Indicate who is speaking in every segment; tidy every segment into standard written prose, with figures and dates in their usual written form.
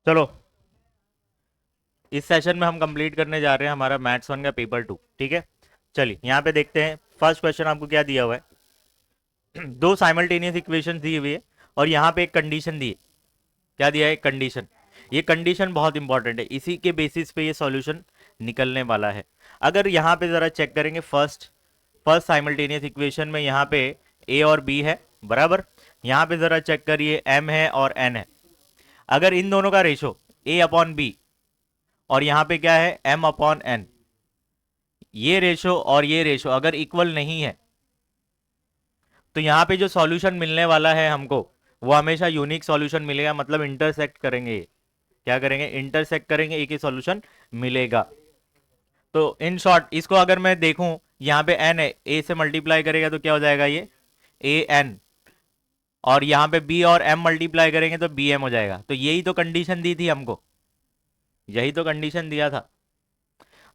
Speaker 1: चलो, इस सेशन में हम कंप्लीट करने जा रहे हैं हमारा मैथ्स 1 का पेपर 2। ठीक है, चलिए यहाँ पे देखते हैं। फर्स्ट क्वेश्चन आपको क्या दिया हुआ है? दो साइमल्टेनियस इक्वेशन दी हुई है और यहाँ पे एक कंडीशन दी है। क्या दिया है? कंडीशन। ये कंडीशन बहुत इंपॉर्टेंट है, इसी के बेसिस पे ये सॉल्यूशन निकलने वाला है। अगर यहाँ पे जरा चेक करेंगे, फर्स्ट फर्स्ट साइमल्टेनियस इक्वेशन में यहाँ पे ए और बी है, बराबर। यहाँ पे जरा चेक करिए, एम है और एन है। अगर इन दोनों का रेशो ए अपॉन बी और यहाँ पे क्या है, एम अपॉन एन, ये रेशो और ये रेशो अगर इक्वल नहीं है तो यहाँ पे जो सॉल्यूशन मिलने वाला है हमको, वो हमेशा यूनिक सॉल्यूशन मिलेगा। मतलब इंटरसेक्ट करेंगे, क्या करेंगे? इंटरसेक्ट करेंगे, एक ही सॉल्यूशन मिलेगा। तो इन शॉर्ट इसको अगर मैं देखूं, यहाँ पे एन है, ए से मल्टीप्लाई करेगा तो क्या हो जाएगा? ये ए एन। और यहाँ पे बी और एम मल्टीप्लाई करेंगे तो बी एम हो जाएगा। तो यही तो कंडीशन दी थी हमको, यही तो कंडीशन दिया था।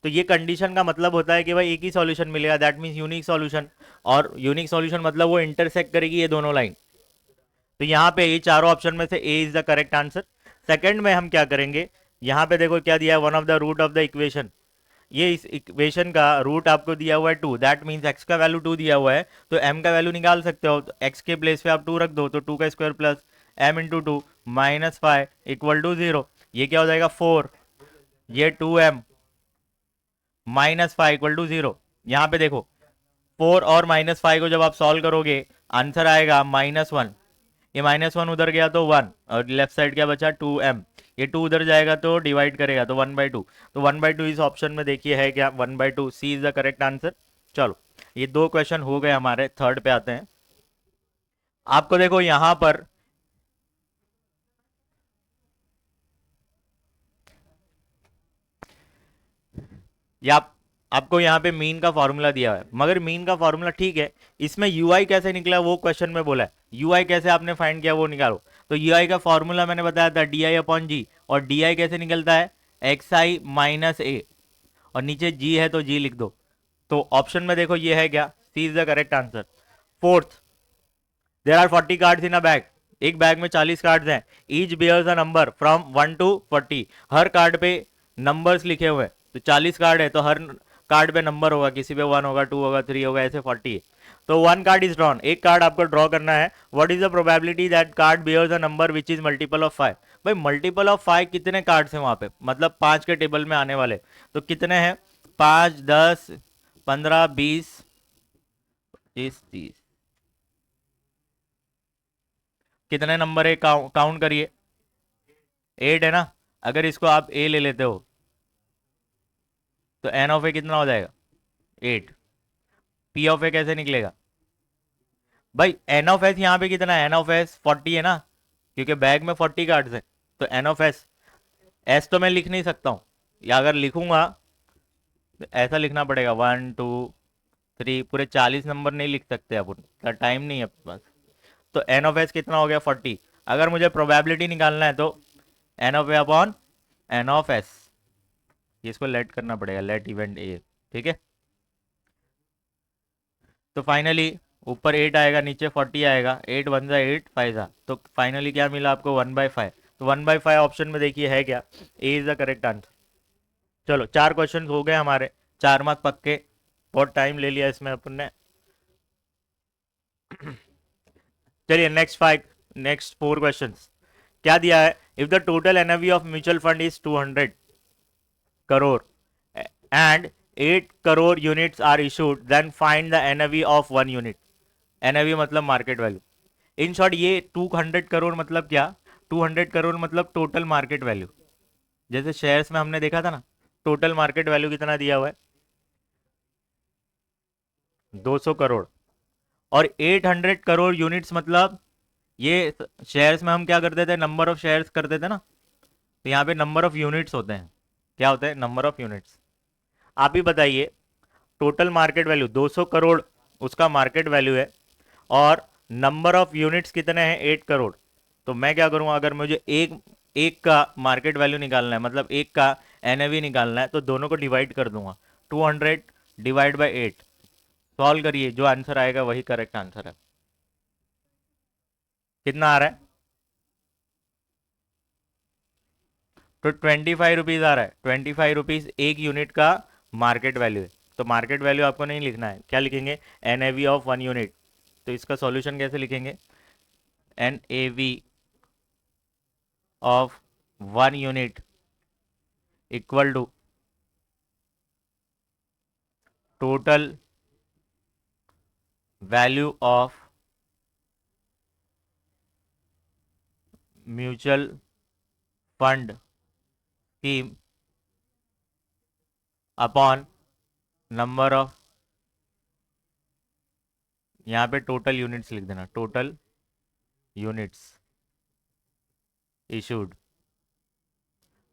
Speaker 1: तो ये कंडीशन का मतलब होता है कि भाई एक ही सॉल्यूशन मिलेगा, दैट मीन्स यूनिक सॉल्यूशन। और यूनिक सॉल्यूशन मतलब वो इंटरसेक्ट करेगी ये दोनों लाइन। तो यहाँ पे ये चारों ऑप्शन में से A is the correct answer. Second में हम क्या करेंगे, यहाँ पे देखो क्या दिया है, one of the root of the equation. ये इस इक्वेशन का रूट आपको दिया हुआ है 2, दैट मीन्स एक्स का वैल्यू 2 दिया हुआ है, तो एम का वैल्यू निकाल सकते हो। तो एक्स के प्लेस पे आप 2 रख दो, तो 2 का square plus m into 2 minus 5 equal to 0। ये क्या हो जाएगा? 4। ये 2m माइनस 5 इक्वल टू 0। यहाँ पे देखो, 4 और माइनस 5 को जब आप सॉल्व करोगे आंसर आएगा -1। ये -1 उधर गया तो 1, और लेफ्ट साइड क्या बचा? 2m। ये 2 उधर जाएगा तो डिवाइड करेगा तो 1/2। तो 1/2 इस ऑप्शन में देखिए है क्या? 1/2, सी इज द करेक्ट आंसर। चलो, ये दो क्वेश्चन हो गए हमारे। थर्ड पे आते हैं। आपको देखो यहां पर ये आपको यहाँ पे मीन का फॉर्मूला दिया है, मगर मीन का फॉर्मूला ठीक है, इसमें यूआई कैसे निकला वो क्वेश्चन में बोला है। यूआई कैसे आपने फाइंड किया वो निकालो। तो यूआई का फॉर्मूला मैंने बताया था डी आई अपॉन जी, और डी आई कैसे निकलता है? एक्स आई माइनस ए, और नीचे जी है तो जी लिख दो। तो ऑप्शन में देखो ये है क्या? C is the correct answer. Fourth, there are 40 cards in a bag. एक बैग में 40 कार्ड्स हैं। Each bears a number from 1 to 40। हर कार्ड पे नंबर्स लिखे हुए हैं। तो 40 कार्ड है तो हर कार्ड पे नंबर होगा, किसी पे 1 होगा, 2 होगा, 3 होगा, ऐसे 40 है। तो 1 कार्ड इज ड्रॉन, एक कार्ड आपको ड्रॉ करना है। What is the probability that card bears a number which is multiple of 5? भाई मल्टीपल ऑफ 5 कितने कार्ड्स हैं वहां पे? मतलब 5 के टेबल में आने वाले तो कितने हैं? 5, 10, 15, 20, 25, 30। कितने नंबर है? काउंट करिए। 8 है ना। अगर इसको आप ए ले लेते हो तो एन ऑफ ए कितना हो जाएगा? 8। पी ऑफ ए कैसे निकलेगा? भाई एन ऑफ एस यहाँ पे कितना है? एन ऑफ एस 40 है ना, क्योंकि बैग में 40 कार्ड्स है। तो एन ऑफ एस, एस तो मैं लिख नहीं सकता हूँ, या अगर लिखूंगा तो ऐसा लिखना पड़ेगा 1, 2, 3, पूरे 40 नंबर नहीं लिख सकते अपन, का टाइम नहीं है अपने पास। तो एन ऑफ एस कितना हो गया? 40। अगर मुझे प्रोबेबिलिटी निकालना है तो N of A upon N of S, इसको लेट करना पड़ेगा, लेट इवेंट ए। ठीक है, तो फाइनली ऊपर 8 आएगा, नीचे 40 आएगा। 8 वन जा 8, 5 जा, तो फाइनली क्या मिला आपको? 1/5। तो 1/5 ऑप्शन में देखिए है क्या? ए इज द करेक्ट आंसर। चलो, 4 क्वेश्चन हो गए हमारे, 4 मार्क पक्के। बहुत टाइम ले लिया इसमें अपन ने। चलिए नेक्स्ट 4 क्वेश्चंस। क्या दिया है? If the total NAV of mutual fund is 200 crore and 8 crore units are issued, then find the NAV of 1 unit. NAV मतलब मार्केट वैल्यू। इन शॉर्ट ये 200 करोड़ मतलब क्या? 200 करोड़ मतलब टोटल मार्केट वैल्यू। जैसे शेयर्स में हमने देखा था ना, टोटल मार्केट वैल्यू कितना दिया हुआ है? 200 करोड़। और 800 करोड़ यूनिट्स मतलब, ये शेयर्स में हम क्या करते थे? नंबर ऑफ शेयर्स करते थे ना, तो यहाँ पे नंबर ऑफ यूनिट्स होते हैं। क्या होते हैं? Number of units. आप ही बताइए, टोटल मार्केट वैल्यू 200 करोड़ उसका मार्केट वैल्यू है, और नंबर ऑफ यूनिट्स कितने हैं? 8 करोड़। तो मैं क्या करूंगा, अगर मुझे एक एक का मार्केट वैल्यू निकालना है, मतलब एक का एनएवी निकालना है, तो दोनों को डिवाइड कर दूंगा। 200 डिवाइड बाई 8, सॉल्व करिए, जो आंसर आएगा वही करेक्ट आंसर है। कितना आ रहा है? तो 25 रुपीज़ आ रहा है, 25 रुपीज़ एक यूनिट का मार्केट वैल्यू है। तो मार्केट वैल्यू आपको नहीं लिखना है, क्या लिखेंगे, NAV ऑफ 1 यूनिट। तो इसका सॉल्यूशन कैसे लिखेंगे, NAV of 1 unit equal to total value of mutual fund scheme upon number of, यहाँ पे टोटल यूनिट्स लिख देना, टोटल यूनिट्स इशूड।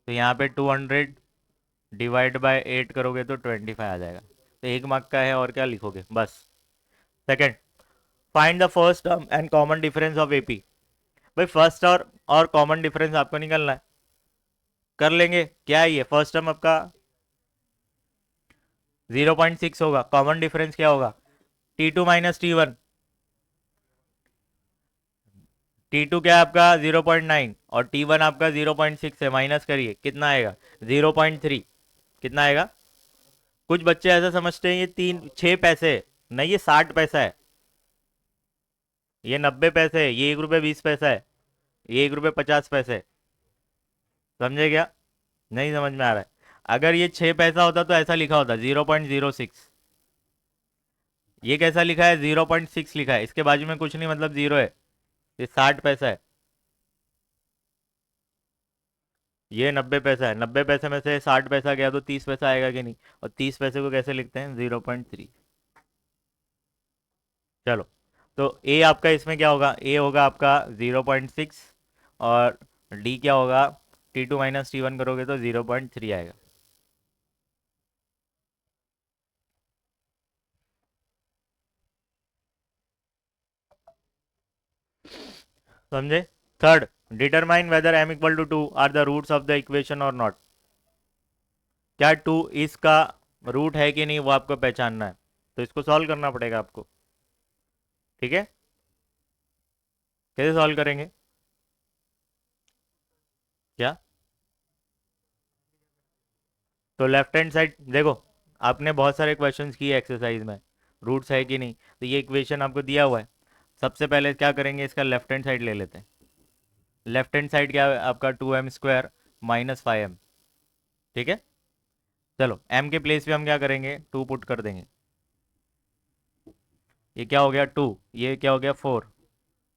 Speaker 1: तो यहाँ पे 200 डिवाइड बाय 8 करोगे तो 25 आ जाएगा। तो 1 मार्क का है, और क्या लिखोगे बस। Second, find the first term and common difference of AP. भाई फर्स्ट और कॉमन डिफरेंस आपको निकलना है, कर लेंगे। क्या है ये, फर्स्ट टर्म आपका 0.6 होगा, कॉमन डिफरेंस क्या होगा, T2 माइनस T1। T2 क्या है आपका 0.9 और T1 आपका 0.6 है, माइनस करिए कितना आएगा 0.3। कितना आएगा, कुछ बच्चे ऐसा समझते हैं ये 6 पैसे, नहीं ये 60 पैसा है, ये 90 पैसे है, ये 1 रुपये 20 पैसा है, ये 1 रुपये 50 पैसे है। समझे क्या, नहीं समझ में आ रहा है। अगर ये 6 पैसा होता तो ऐसा लिखा होता 0.06। ये कैसा लिखा है 0.6 लिखा है, इसके बाजू में कुछ नहीं मतलब 0 है, ये 60 पैसा है, ये 90 पैसा है। 90 पैसे में से 60 पैसा गया तो 30 पैसा आएगा कि नहीं, और 30 पैसे को कैसे लिखते हैं 0.3। चलो, तो ए आपका इसमें क्या होगा, ए होगा आपका 0.6 और डी क्या होगा, T2 माइनस T1 करोगे तो 0.3 आएगा। समझे। Third, determine whether m equal to 2 are the roots of the equation और नॉट। क्या 2 इसका रूट है कि नहीं वो आपको पहचानना है, तो इसको सॉल्व करना पड़ेगा आपको। ठीक है, कैसे सॉल्व करेंगे, क्या, तो लेफ्ट हैंड साइड देखो, आपने बहुत सारे क्वेश्चंस किए एक्सरसाइज में, रूट्स है कि नहीं, तो ये इक्वेशन आपको दिया हुआ है। सबसे पहले क्या करेंगे, इसका लेफ्ट हैंड साइड ले लेते हैं। लेफ्ट हैंड साइड क्या है आपका 2m² माइनस 5m। ठीक है, चलो m के प्लेस पे हम क्या करेंगे 2 पुट कर देंगे। ये क्या हो गया 2, ये क्या हो गया 4,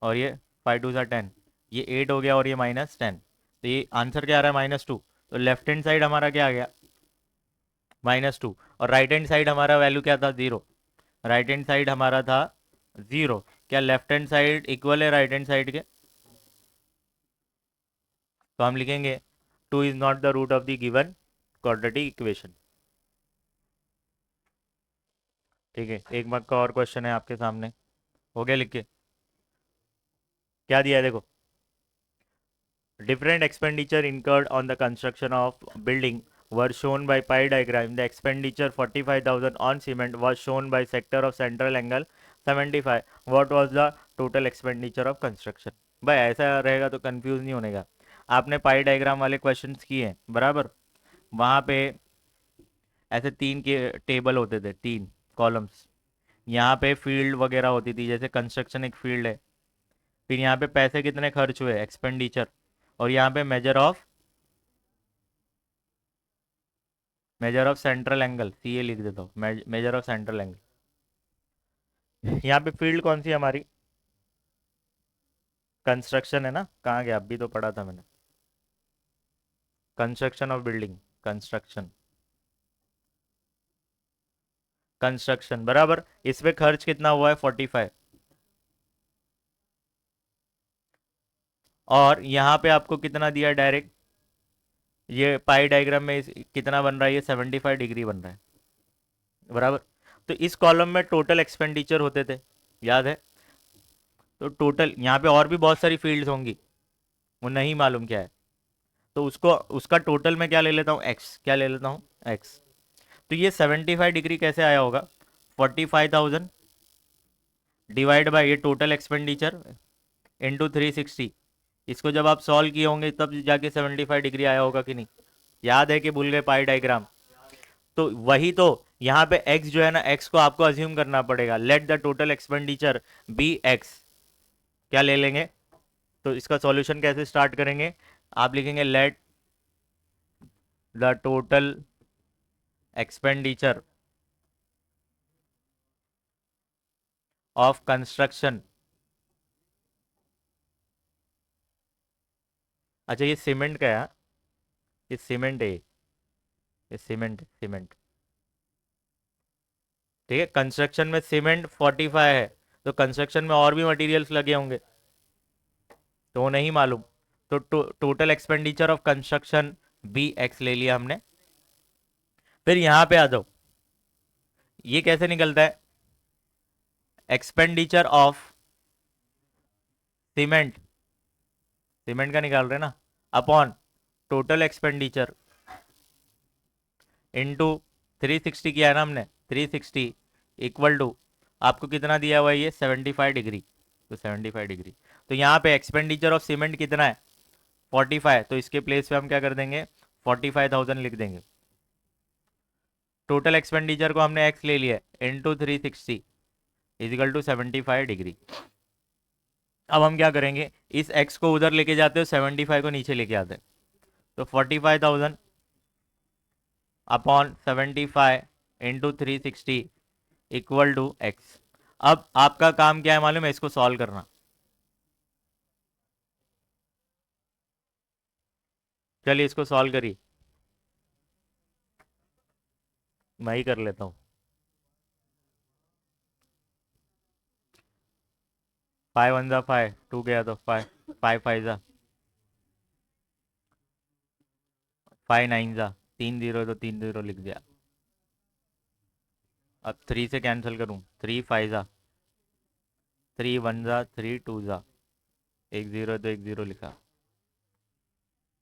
Speaker 1: और ये 5 2 10, ये 8 हो गया, और ये -10। तो ये आंसर क्या आ रहा है -2। तो लेफ्ट हैंड साइड हमारा क्या आ गया -2, और राइट हैंड साइड हमारा वैल्यू क्या था 0। राइट हैंड साइड हमारा था 0। क्या लेफ्ट हैंड साइड इक्वल है राइट हैंड साइड के, तो हम लिखेंगे 2 is not the root of the given quadratic equation. ठीक है, 1 मार्क का और क्वेश्चन है आपके सामने, हो गया लिख के। क्या दिया है देखो, different expenditure incurred on the construction of building were shown by pie diagram. The expenditure 45,000 on cement was shown by sector of central angle 75. What was the total expenditure of construction? भाई ऐसा रहेगा तो confuse नहीं होने का। आपने पाई diagram वाले questions किए हैं बराबर, वहाँ पे ऐसे 3 के टेबल होते थे, 3 कॉलम्स। यहाँ पे फील्ड वगैरह होती थी, जैसे कंस्ट्रक्शन एक फील्ड है, फिर यहाँ पे पैसे कितने खर्च हुए एक्सपेंडिचर, और यहाँ पे मेजर ऑफ सेंट्रल एंगल, सी ए लिख देता हूँ, मेजर ऑफ सेंट्रल एंगल। यहाँ पे फील्ड कौन सी है हमारी, कंस्ट्रक्शन है ना, कहाँ गया, अभी तो पढ़ा था मैंने, construction of building, construction, construction बराबर। इस पे खर्च कितना हुआ है 45, और यहाँ पे आपको कितना दिया डायरेक्ट, ये पाई डायग्राम में कितना बन रहा है, ये 75 डिग्री बन रहा है बराबर। तो इस कॉलम में टोटल एक्सपेंडिचर होते थे, याद है। तो टोटल यहाँ पे और भी बहुत सारी फील्ड्स होंगी, वो नहीं मालूम क्या है, तो उसको उसका टोटल में क्या ले लेता हूँ एक्स, क्या ले लेता हूँ एक्स। तो ये 75 डिग्री कैसे आया होगा, 45,000 डिवाइड बाई ये टोटल एक्सपेंडिचर इंटू 360, इसको जब आप सॉल्व किए होंगे तब जाके 75 डिग्री आया होगा कि नहीं? याद है कि भूल गए पाई डायग्राम? तो वही तो, यहाँ पे x जो है ना, x को आपको अज्यूम करना पड़ेगा। Let the total expenditure be x। क्या ले लेंगे? तो इसका सॉल्यूशन कैसे स्टार्ट करेंगे? आप लिखेंगे late the total expenditure of construction. अच्छा ये सीमेंट का है? ये सीमेंट है, ये सीमेंट। ठीक है, कंस्ट्रक्शन में सीमेंट 45 है, तो कंस्ट्रक्शन में और भी मटेरियल्स लगे होंगे, तो वो नहीं मालूम। तो total expenditure of construction be X ले लिया हमने। फिर यहां पे आ जाओ, ये कैसे निकलता है? एक्सपेंडिचर ऑफ सीमेंट, सीमेंट का निकाल रहे हैं ना, अपॉन टोटल एक्सपेंडिचर इनटू 360 किया है ना हमने, 360 इक्वल टू, आपको कितना दिया हुआ है ये 75 डिग्री, तो 75 डिग्री। तो यहाँ पे एक्सपेंडिचर ऑफ सीमेंट कितना है? 45, तो इसके प्लेस पे हम क्या कर देंगे, 45,000 लिख देंगे। टोटल एक्सपेंडिचर को हमने एक्स ले लिया, इंटू 360 इजिकल टू 75 डिग्री। अब हम क्या करेंगे, इस एक्स को उधर लेके जाते हो, 75 को नीचे लेके आते हैं, तो 45,000 upon 75 into 360 equal to X. अब आपका काम क्या है मालूम है? इसको सॉल्व करना। चलिए इसको सॉल्व करिए, मैं ही कर लेता हूँ। 5 1 जा 5, 2 गया तो 5, 5 5 जा 5 9 जा 3 0, तो 3 0 लिख दिया। अब 3 से कैंसिल करूँ, 3 5 जा 3 1 जा 3 2 जा 1 0, तो 1 0 लिखा।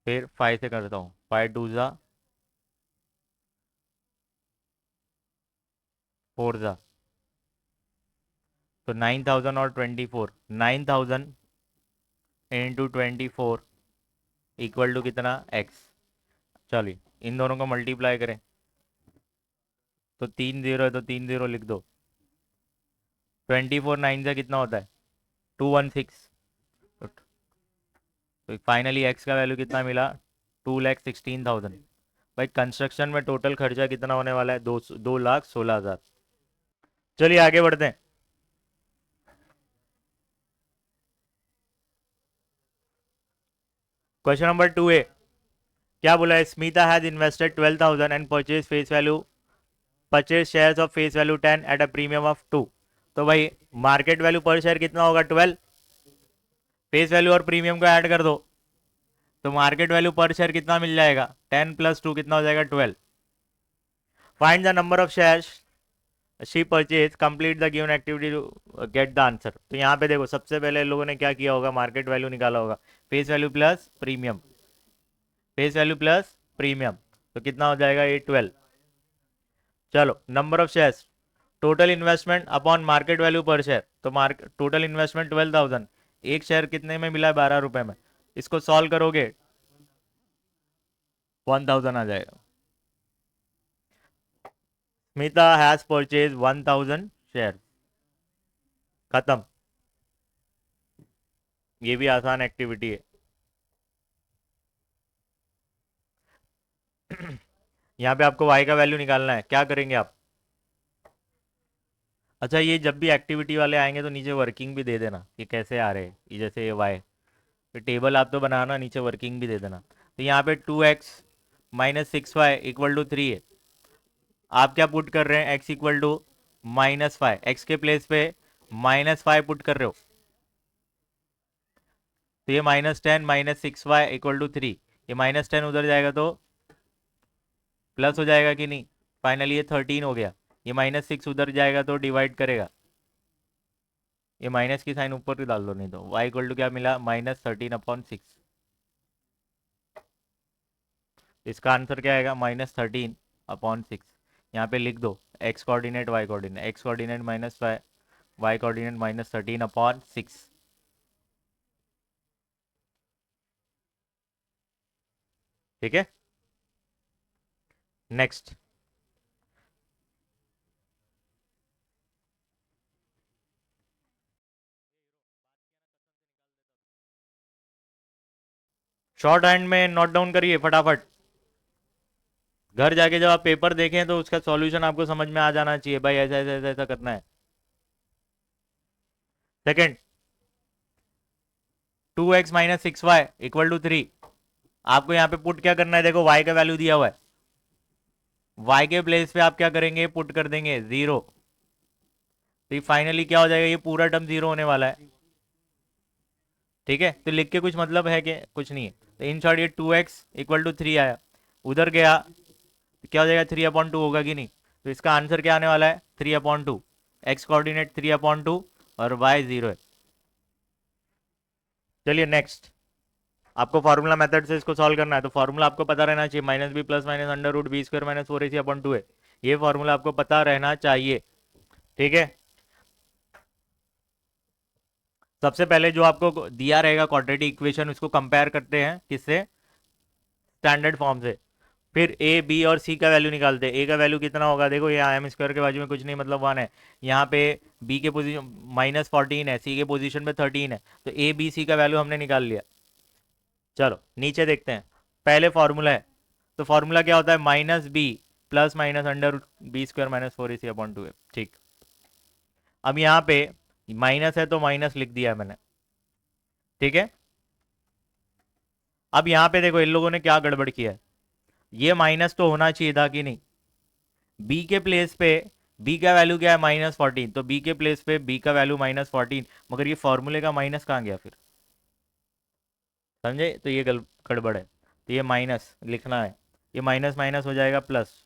Speaker 1: फिर 5 से करता हूँ, 5 2 जा 4 जा, तो 9,000 और 24, 9,000 इंटू 24 इक्वल टू कितना, एक्स। चलिए इन दोनों को मल्टीप्लाई करें, तो 3 0 है, तो 3 0 लिख दो। 24 9 से कितना होता है, 216। तो फाइनली एक्स का वैल्यू कितना मिला, 2,16,000। भाई कंस्ट्रक्शन में टोटल खर्चा कितना होने वाला है, 2,16,000। चलिए आगे बढ़ते हैं। क्वेश्चन नंबर 2A, क्या बोला है? Smita has invested 12,000 and purchase shares of face value 10 at a premium of 2। तो भाई मार्केट वैल्यू पर शेयर कितना होगा, 12। फेस वैल्यू और प्रीमियम को ऐड कर दो, तो मार्केट वैल्यू पर शेयर कितना मिल जाएगा, 10 + 2 कितना हो जाएगा, 12। Find the number of shares she purchase, complete the given activity to get the answer. तो यहाँ पे देखो, सबसे पहले लोगों ने क्या किया होगा, मार्केट वैल्यू निकाला होगा, face value plus premium, face value plus premium, तो कितना हो जाएगा ये 12। चलो number of shares, total investment upon market value पर शेयर, तो मार्केट टोटल इन्वेस्टमेंट 12,000, एक शेयर कितने में मिला है, 12 रुपए में। इसको सॉल्व करोगे 1,000 आ जाएगा। स्मिता हैज परचेज 1,000 शेयर, खत्म। ये भी आसान एक्टिविटी है। यहाँ पे आपको वाई का वैल्यू निकालना है, क्या करेंगे आप? अच्छा ये जब भी एक्टिविटी वाले आएंगे तो नीचे वर्किंग भी दे देना कि कैसे आ रहे हैं, ये जैसे ये वाई, तो टेबल आप तो बनाना, नीचे वर्किंग भी दे देना। तो यहाँ पे 2x - 6y इक्वल टू 3 है। आप क्या पुट कर रहे हैं, x इक्वल टू -5, एक्स के प्लेस पे -5 पुट कर रहे हो, तो ये -10 - 6y इक्वल टू 3, ये -10 उधर जाएगा तो प्लस हो जाएगा कि नहीं, फाइनली ये 13 हो गया। ये -6 उधर जाएगा तो डिवाइड करेगा, ये माइनस की साइन ऊपर ही डाल दो, नहीं तो y इक्वल टू क्या मिला, -13/6। इसका आंसर क्या आएगा, -13/6। यहाँ पे लिख दो, x coordinate y coordinate, x coordinate -5, y coordinate -13/6। ठीक है, नेक्स्ट। शॉर्ट हैंड में नोट डाउन करिए फटाफट। घर जाके जब आप पेपर देखें तो उसका सॉल्यूशन आपको समझ में आ जाना चाहिए, भाई ऐसा ऐसा ऐसा ऐसा करना है। Second, 2x - 6y = 3। आपको यहाँ पे पुट क्या करना है, देखो y का वैल्यू दिया हुआ है, y के प्लेस पे आप क्या करेंगे, पुट कर देंगे 0। तो फाइनली क्या हो जाएगा, ये पूरा टर्म 0 होने वाला है। ठीक है, तो लिख के कुछ मतलब है कि कुछ नहीं है। तो इन शॉर्ट ये 2x = 3 आया, उधर गया तो क्या हो जाएगा, 3/2 होगा कि नहीं। तो इसका आंसर क्या आने वाला है, 3/2। एक्स कोऑर्डिनेट 3/2 और वाई 0 है। चलिए नेक्स्ट, आपको फार्मूला मेथड से इसको सॉल्व करना है। तो फार्मूला आपको पता रहना चाहिए, -b+- है। ये फार्मूला आपको पता रहना चाहिए। ठीक है, सबसे पहले जो आपको दिया रहेगा क्वाड्रेटिक इक्वेशन, उसको कंपेयर करते हैं किससे, स्टैंडर्ड फॉर्म से। फिर ए बी और सी का वैल्यू निकालते हैं। ए का वैल्यू कितना होगा, देखो ये m² के बाजू में कुछ नहीं मतलब 1 है। यहाँ पे बी के पोजीशन -14 है, सी के पोजीशन पे 13 है। तो ए बी सी का वैल्यू हमने निकाल लिया। चलो नीचे देखते हैं, पहले फॉर्मूला है। तो फॉर्मूला क्या होता है, -b +- है। ठीक, अब यहाँ पे माइनस है तो माइनस लिख दिया है मैंने। ठीक है, अब यहाँ पे देखो इन लोगों ने क्या गड़बड़ किया है, ये माइनस तो होना चाहिए था कि नहीं। बी के प्लेस पे बी का वैल्यू क्या है, -14, तो बी के प्लेस पे बी का वैल्यू -14, मगर ये फॉर्मूले का माइनस कहाँ गया फिर, समझे। तो ये गड़बड़ है, तो ये माइनस लिखना है। ये माइनस माइनस हो जाएगा प्लस,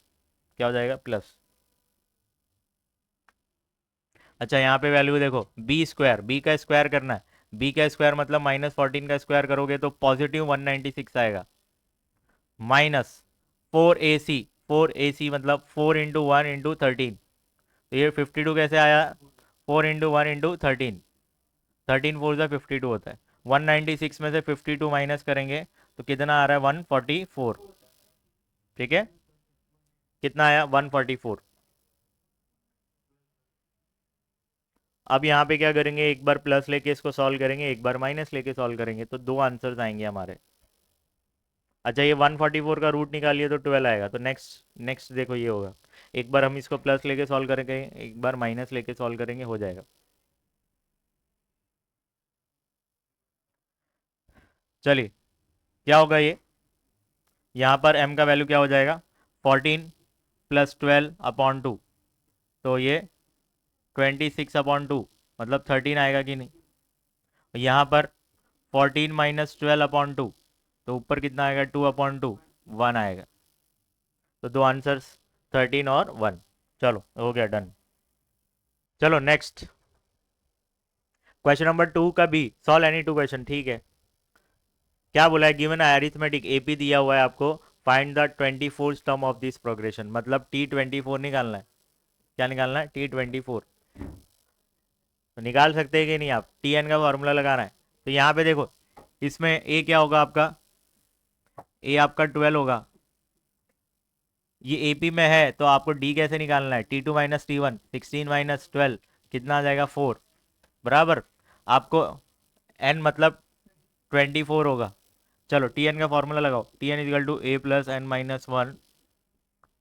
Speaker 1: क्या हो जाएगा, प्लस। अच्छा यहाँ पे वैल्यू देखो, b², बी का स्क्वायर करना है। बी का स्क्वायर मतलब -14 का स्क्वायर करोगे तो +196 आएगा। -4ac, 4ac मतलब 4 × 1 × 13। तो ये 52 कैसे आया, 4 × 1 × 13, 13 4 = 52 होता है। 196 में से 52 माइनस करेंगे तो कितना आ रहा है, 144। ठीक है, कितना आया, 144। अब यहाँ पे क्या करेंगे, एक बार प्लस लेके इसको सॉल्व करेंगे, एक बार माइनस लेके सॉल्व करेंगे, तो दो आंसर्स आएंगे हमारे। अच्छा ये 144 का रूट निकालिए तो 12 आएगा। तो नेक्स्ट नेक्स्ट देखो ये होगा, एक बार हम इसको प्लस लेके सॉल्व करेंगे, एक बार माइनस लेके सॉल्व करेंगे, हो जाएगा। चलिए क्या होगा ये, यहाँ पर m का वैल्यू क्या हो जाएगा, 14 + 12/2, तो ये 26/2 मतलब 13 आएगा कि नहीं। यहाँ पर 14 - 12/2, तो ऊपर कितना आएगा, 2/2, 1 आएगा। तो दो आंसर्स 13 और 1। चलो हो गया, डन। चलो नेक्स्ट, क्वेश्चन नंबर 2 का भी सॉल्व एनी टू क्वेश्चन। ठीक है, क्या बोला है, गिवन अरिथमेटिक एपी दिया हुआ है आपको, find the 24th term of this progression, मतलब T24 निकालना है। क्या निकालना है, T24। तो निकाल सकते हैं कि नहीं आप, Tn का फॉर्मूला लगाना है। तो यहाँ पे देखो, इसमें ए क्या होगा आपका, ए आपका 12 होगा। ये एपी में है तो आपको डी कैसे निकालना है, T2 - T1, 16 - 12 कितना आ जाएगा, 4 बराबर। आपको एन मतलब 24 होगा। चलो टी एन का फॉर्मूला लगाओ, Tn = a +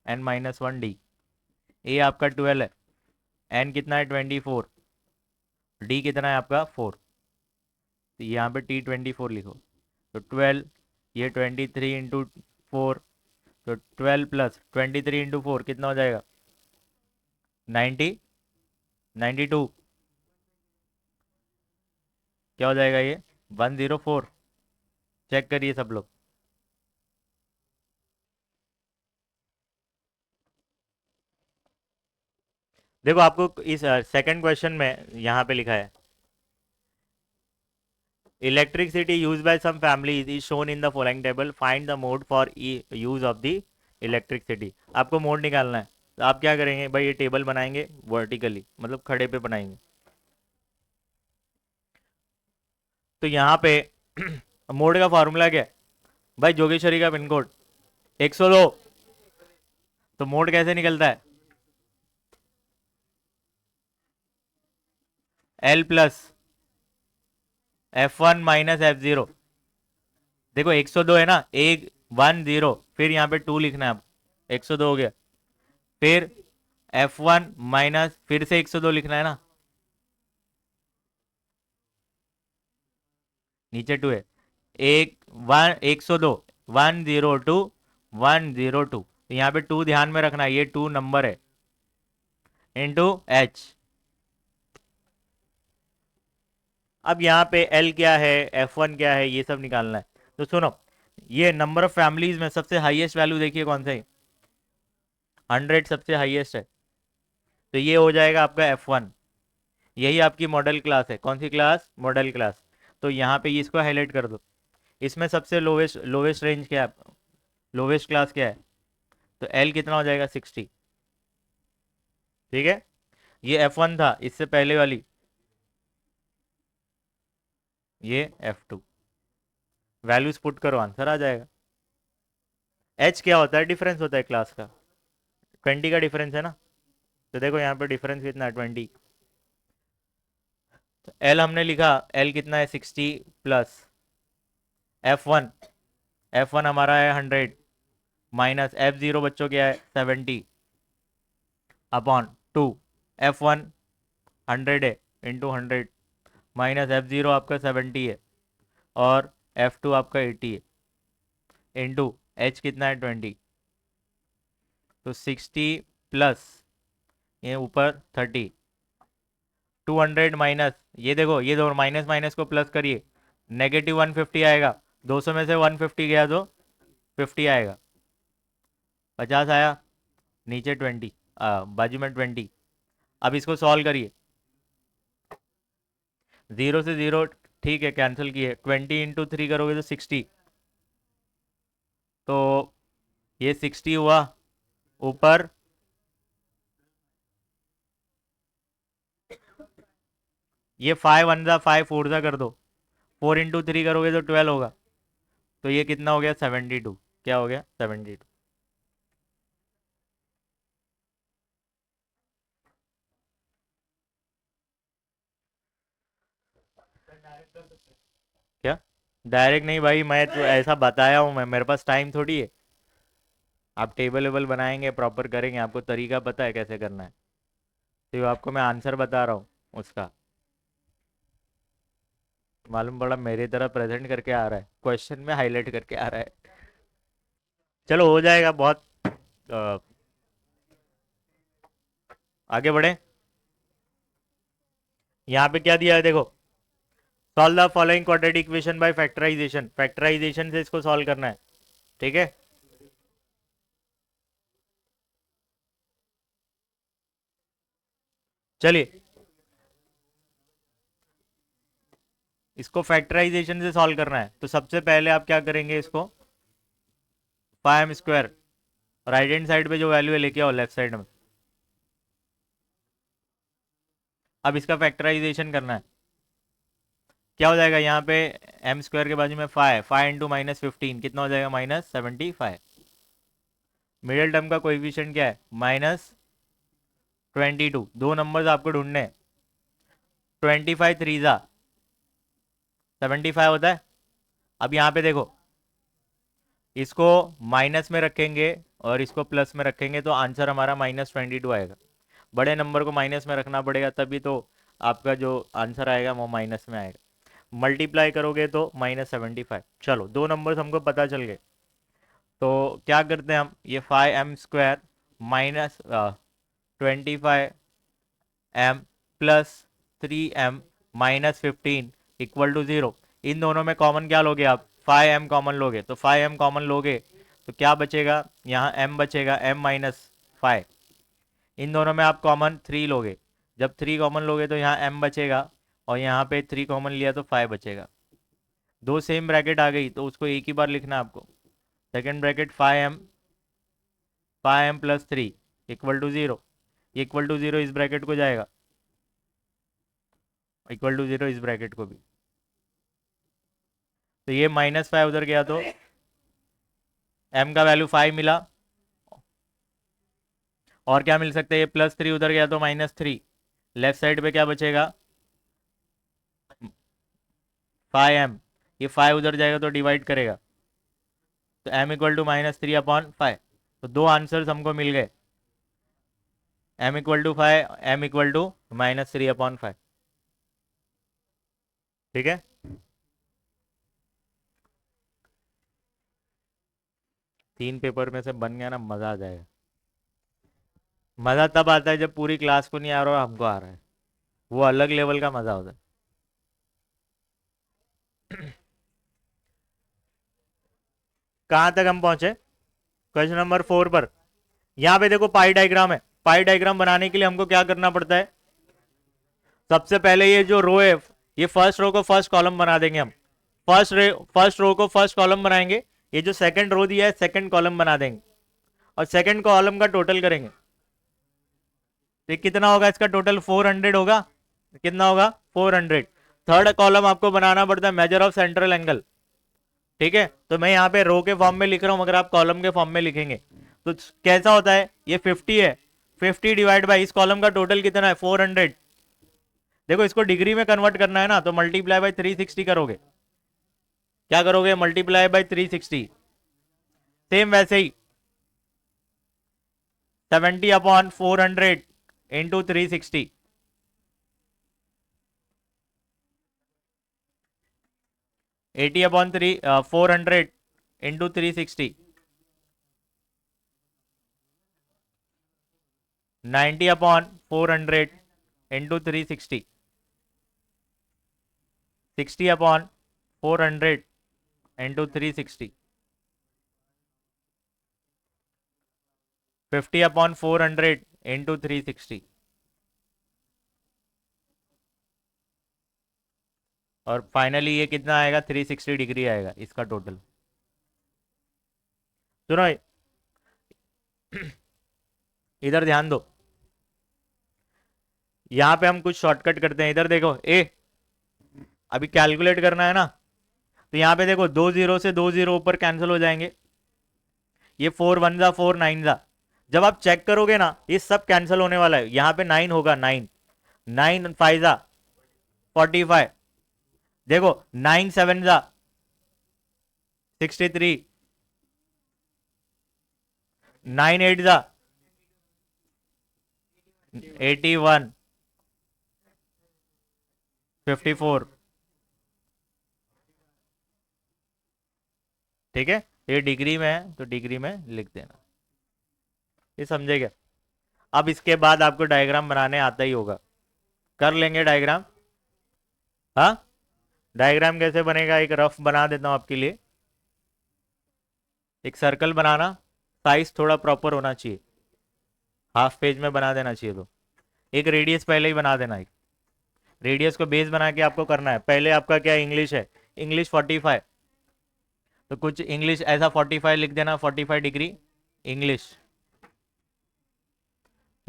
Speaker 1: n-1 डी। ए आपका 12 है, एन कितना है, 24, डी कितना है आपका 4। तो यहाँ पे T24 लिखो। तो 12, ये 23 × 4, तो 12 + 23 × 4 कितना हो जाएगा, 90, 92, क्या हो जाएगा ये, 104। चेक करिए सब लोग। देखो आपको इस सेकंड क्वेश्चन में यहाँ पे लिखा है, electricity use by some families is shown in the following table, find the mode for use of the electricity. आपको मोड निकालना है। तो आप क्या करेंगे भाई, ये टेबल बनाएंगे वर्टिकली, मतलब खड़े पे बनाएंगे। तो यहाँ पे मोड का फॉर्मूला क्या है भाई, जोगेश्वरी का पिन कोड 102। तो मोड कैसे निकलता है? L plus F1 minus F0। देखो 102 है ना, 110, फिर यहाँ पे 2 लिखना है अब। 102 हो गया। फिर F1 माइनस फिर से 102 लिखना है ना, नीचे 2 है। 102, 102, 102। यहाँ पे 2 ध्यान में रखना, ये 2 नंबर है, इंटू एच। अब यहाँ पे एल क्या है, F1 क्या है, ये सब निकालना है। तो सुनो, ये नंबर ऑफ फैमिलीज में सबसे हाईएस्ट वैल्यू देखिए कौन सा है? 100 सबसे हाईएस्ट है। तो ये हो जाएगा आपका F1। यही आपकी मॉडल क्लास है। कौन सी क्लास? Model class. तो यहाँ पे इसको हाईलाइट कर दो। इसमें सबसे लोवेस्ट लोवेस्ट रेंज क्या है, लोवेस्ट क्लास क्या है? तो एल कितना हो जाएगा? 60। ठीक है, ये F1 था, इससे पहले वाली ये F2। वैल्यूज पुट करो, आंसर आ जाएगा। एच क्या होता है? डिफरेंस होता है क्लास का। 20 का डिफरेंस है ना। तो देखो यहाँ पे डिफरेंस कितना है? 20। तो एल हमने लिखा, एल कितना है? 60 प्लस F1। F1 हमारा है 100 माइनस F0 बच्चों क्या है? 70 अपॉन 2। F1 100 है, इंटू 100 माइनस F0 आपका 70 है, और F2 आपका 80 है, इंटू एच कितना है? 20। तो 60 प्लस ये ऊपर 30, 200 माइनस, ये देखो ये दो माइनस माइनस को प्लस करिए, नेगेटिव 150 आएगा। 200 में से 150 गया तो 50 आएगा। 50 आया, नीचे 20, बाजू में 20। अब इसको सॉल्व करिए। 0 से 0 ठीक है, कैंसिल किए। 20 इंटू 3 करोगे तो 60। तो ये 60 हुआ, ऊपर ये 5 वन ज़ा 5 फोर ज़ा कर दो। 4 इंटू 3 करोगे तो 12 होगा। तो ये कितना हो गया? 72। क्या हो गया? 72। क्या? डायरेक्ट नहीं भाई, मैं तो ऐसा बताया हूँ, मैं मेरे पास टाइम थोड़ी है। आप टेबल वेबल बनाएंगे, प्रॉपर करेंगे, आपको तरीका पता है कैसे करना है। तो आपको मैं आंसर बता रहा हूँ उसका। मालूम पड़ा मेरी तरह प्रेजेंट करके आ रहा है, क्वेश्चन में हाईलाइट करके आ रहा है। चलो हो जाएगा बहुत। अ, आगे बढ़े। यहाँ पे क्या दिया है देखो, solve the following quadratic equation by factorization. Factorization से इसको सॉल्व करना है। ठीक है, चलिए इसको फैक्टराइजेशन से सॉल्व करना है। तो सबसे पहले आप क्या करेंगे, इसको 5m² राइट हैंड साइड पे जो वैल्यू है लेके आओ लेफ्ट साइड में। अब इसका फैक्टराइजेशन करना है। क्या हो जाएगा यहाँ पे? m² के बाजू में 5, 5 इंटू -15 कितना हो जाएगा? -75। मिडिल टर्म का कोएफिशिएंट क्या है? -22। दो नंबर्स आपको ढूंढने हैं। 25 3 ज़ा 75 होता है। अब यहाँ पे देखो, इसको माइनस में रखेंगे और इसको प्लस में रखेंगे तो आंसर हमारा -22 आएगा। बड़े नंबर को माइनस में रखना पड़ेगा, तभी तो आपका जो आंसर आएगा वो माइनस में आएगा। मल्टीप्लाई करोगे तो -75। चलो दो नंबर्स हमको पता चल गए। तो क्या करते हैं हम, ये 5m² minus 25m plus 3m minus 15 equal to 0। इन दोनों में कॉमन क्या लोगे आप? 5m कॉमन लोगे। तो 5m कॉमन लोगे तो क्या बचेगा? यहाँ m बचेगा, m माइनस 5। इन दोनों में आप कॉमन 3 लोगे। जब 3 कॉमन लोगे तो यहाँ m बचेगा, और यहाँ पे 3 कॉमन लिया तो 5 बचेगा। दो सेम ब्रैकेट आ गई तो उसको एक ही बार लिखना है आपको। Second bracket 5m plus 3 equal to 0। Equal to 0 इस ब्रैकेट को जाएगा, इक्वल टू 0 इस ब्रैकेट को भी। तो ये -5 उधर गया तो m का वैल्यू 5 मिला, और क्या मिल सकता है, ये +3 उधर गया तो -3, लेफ्ट साइड पे क्या बचेगा 5m, ये 5 उधर जाएगा तो डिवाइड करेगा, तो m इक्वल टू -3/5। तो दो आंसर्स हमको मिल गए, m equal to 5, m equal to -3/5। ठीक है, तीन पेपर में से बन गया ना, मजा आ जाएगा। मजा तब आता है जब पूरी क्लास को नहीं आ रहा और हमको आ रहा है, वो अलग लेवल का मजा होता है। कहां तक हम पहुंचे, क्वेश्चन नंबर 4 पर। यहां पे देखो पाई डायग्राम है, पाई डायग्राम बनाने के लिए हमको क्या करना पड़ता है, सबसे पहले ये जो रो है, ये फर्स्ट रो को फर्स्ट कॉलम बना देंगे हम, फर्स्ट रो को फर्स्ट कॉलम बनाएंगे, ये जो सेकंड रो दिया है सेकंड कॉलम बना देंगे, और सेकंड कॉलम का टोटल करेंगे, तो कितना होगा इसका टोटल 400 होगा, कितना होगा 400। थर्ड कॉलम आपको बनाना पड़ता है मेजर ऑफ सेंट्रल एंगल, ठीक है, तो मैं यहाँ पे रो के फॉर्म में लिख रहा हूं, अगर आप कॉलम के फॉर्म में लिखेंगे तो कैसा होता है, ये 50 है, 50 डिवाइड बाई इस कॉलम का टोटल कितना है 400। देखो इसको डिग्री में कन्वर्ट करना है ना, तो मल्टीप्लाई बाई 360 करोगे, क्या करोगे मल्टीप्लाई बाई 360, सेम वैसे ही 70/400 into 360, 80/400 into 360, 90/400 into 360, 60/400 into 360, 50/400 into 360, और फाइनली ये कितना आएगा 360 डिग्री आएगा इसका टोटल। सुनो इधर ध्यान दो, यहां पे हम कुछ शॉर्टकट करते हैं, इधर देखो ए, अभी कैलकुलेट करना है ना, तो यहां पे देखो 2 जीरो से 2 जीरो ऊपर कैंसिल हो जाएंगे, ये 4 1 जा 4 9 जा, जब आप चेक करोगे ना ये सब कैंसिल होने वाला है, यहां पे 9 होगा, 9 9 5 जा 45, देखो 9 7 जा 63, 9 8 जा 81, 54, ठीक है, ये डिग्री में है तो डिग्री में लिख देना, ये समझे क्या। अब इसके बाद आपको डायग्राम बनाने आता ही होगा, कर लेंगे डायग्राम, हाँ डायग्राम कैसे बनेगा, एक रफ बना देता हूं आपके लिए, एक सर्कल बनाना, साइज थोड़ा प्रॉपर होना चाहिए, हाफ पेज में बना देना चाहिए, तो एक रेडियस पहले ही बना देना, एक रेडियस को बेस बना के आपको करना है, पहले आपका क्या इंग्लिश है, इंग्लिश 45, तो कुछ इंग्लिश ऐसा 45 लिख देना, 45 डिग्री इंग्लिश,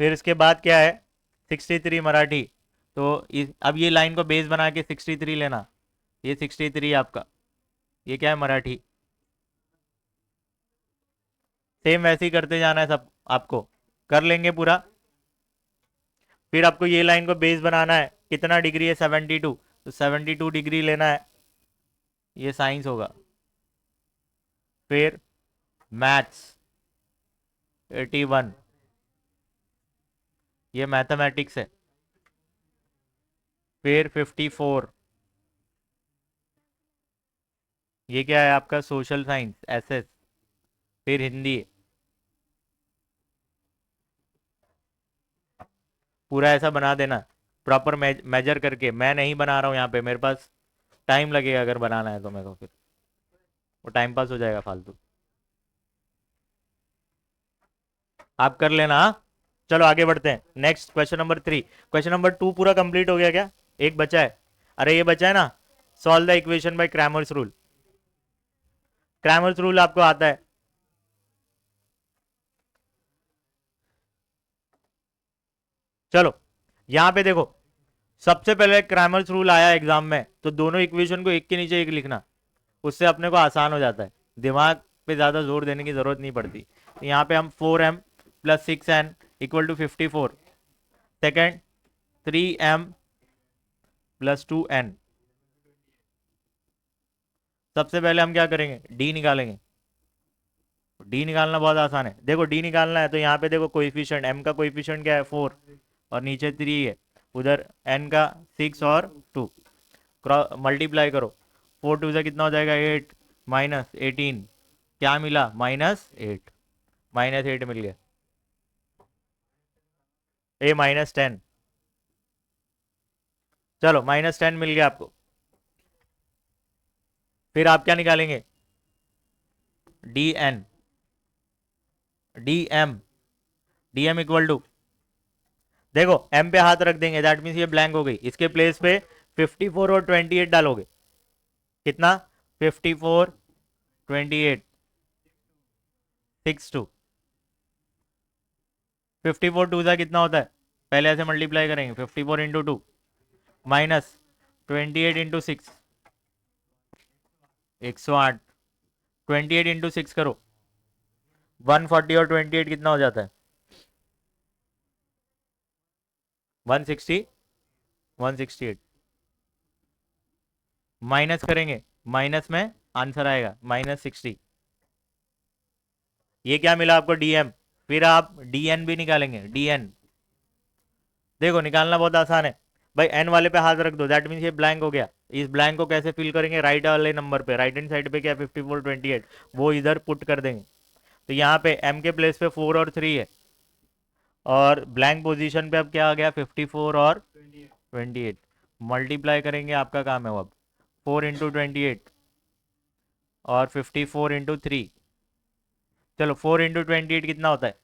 Speaker 1: फिर इसके बाद क्या है 63 मराठी, तो अब ये लाइन को बेस बना के 63 लेना, ये 63 आपका, ये क्या है मराठी, सेम वैसे ही करते जाना है सब आपको, कर लेंगे पूरा। फिर आपको ये लाइन को बेस बनाना है, कितना डिग्री है 72, तो 72 डिग्री लेना है, ये साइंस होगा, फिर मैथ्स 81, ये मैथमेटिक्स है, फिर 54, ये क्या है आपका सोशल साइंस एसएस, फिर हिंदी, पूरा ऐसा बना देना प्रॉपर मेजर करके, मैं नहीं बना रहा हूँ यहाँ पे, मेरे पास टाइम लगेगा अगर बनाना है तो मेरे को, फिर वो टाइम पास हो जाएगा फालतू, आप कर लेना हाँ? चलो आगे बढ़ते हैं, next question number 3, question number 2 पूरा कंप्लीट हो गया क्या, एक बचा है, अरे ये बचा है ना, solve the equation by Cramer's rule, Cramer's rule आपको आता है, चलो यहां पे देखो, सबसे पहले क्रैमर्स रूल आया एग्जाम में, तो दोनों इक्वेशन को एक के नीचे एक लिखना, उससे अपने को आसान हो जाता है, दिमाग पे ज़्यादा जोर देने की ज़रूरत नहीं पड़ती। तो यहाँ पे हम 4m plus 6n equal to 54। Second 3m plus 2n। सबसे पहले हम क्या करेंगे, डी निकालेंगे। डी निकालना बहुत आसान है। देखो डी निकालना है तो यहाँ पे देखो कोएफिशिएंट, m का कोएफिशिएंट क्या है 4 और नीचे 3 है, उधर n का 6 और 2, मल्टीप्लाई करो। 4 टू से कितना हो जाएगा 8 माइनस 18, क्या मिला -8, -8 मिल गया, ए -10। चलो -10 मिल गया आपको। फिर आप क्या निकालेंगे, D N, D M equal to, देखो m पे हाथ रख देंगे, दैट मीन्स ये ब्लैंक हो गई। इसके प्लेस पे 54 और 28 डालोगे, कितना 54 28 6 2, 54 टू सा कितना होता है, पहले ऐसे मल्टीप्लाई करेंगे 54 इंटू 2 माइनस 28 इंटू 6 108, 28 इंटू 6 करो 140 और 28 कितना हो जाता है 160, 168। माइनस करेंगे, माइनस में आंसर आएगा -60। ये क्या मिला आपको डीएम। फिर आप डीएन भी निकालेंगे, डीएन देखो निकालना बहुत आसान है भाई, एन वाले पे हाथ रख दो, दैट मीन्स ये ब्लैंक हो गया। इस ब्लैंक को कैसे फिल करेंगे, राइट वाले नंबर पे, राइट हैंड साइड पे क्या 54 28 वो इधर पुट कर देंगे। तो यहाँ पे एम के प्लेस पे 4 और 3 है, और ब्लैंक पोजीशन पे अब क्या आ गया 54 और 28, मल्टीप्लाई करेंगे, आपका काम है वो। अब 4 इंटू 28 और 54 इंटू 3, चलो 4 इंटू 28 कितना होता है,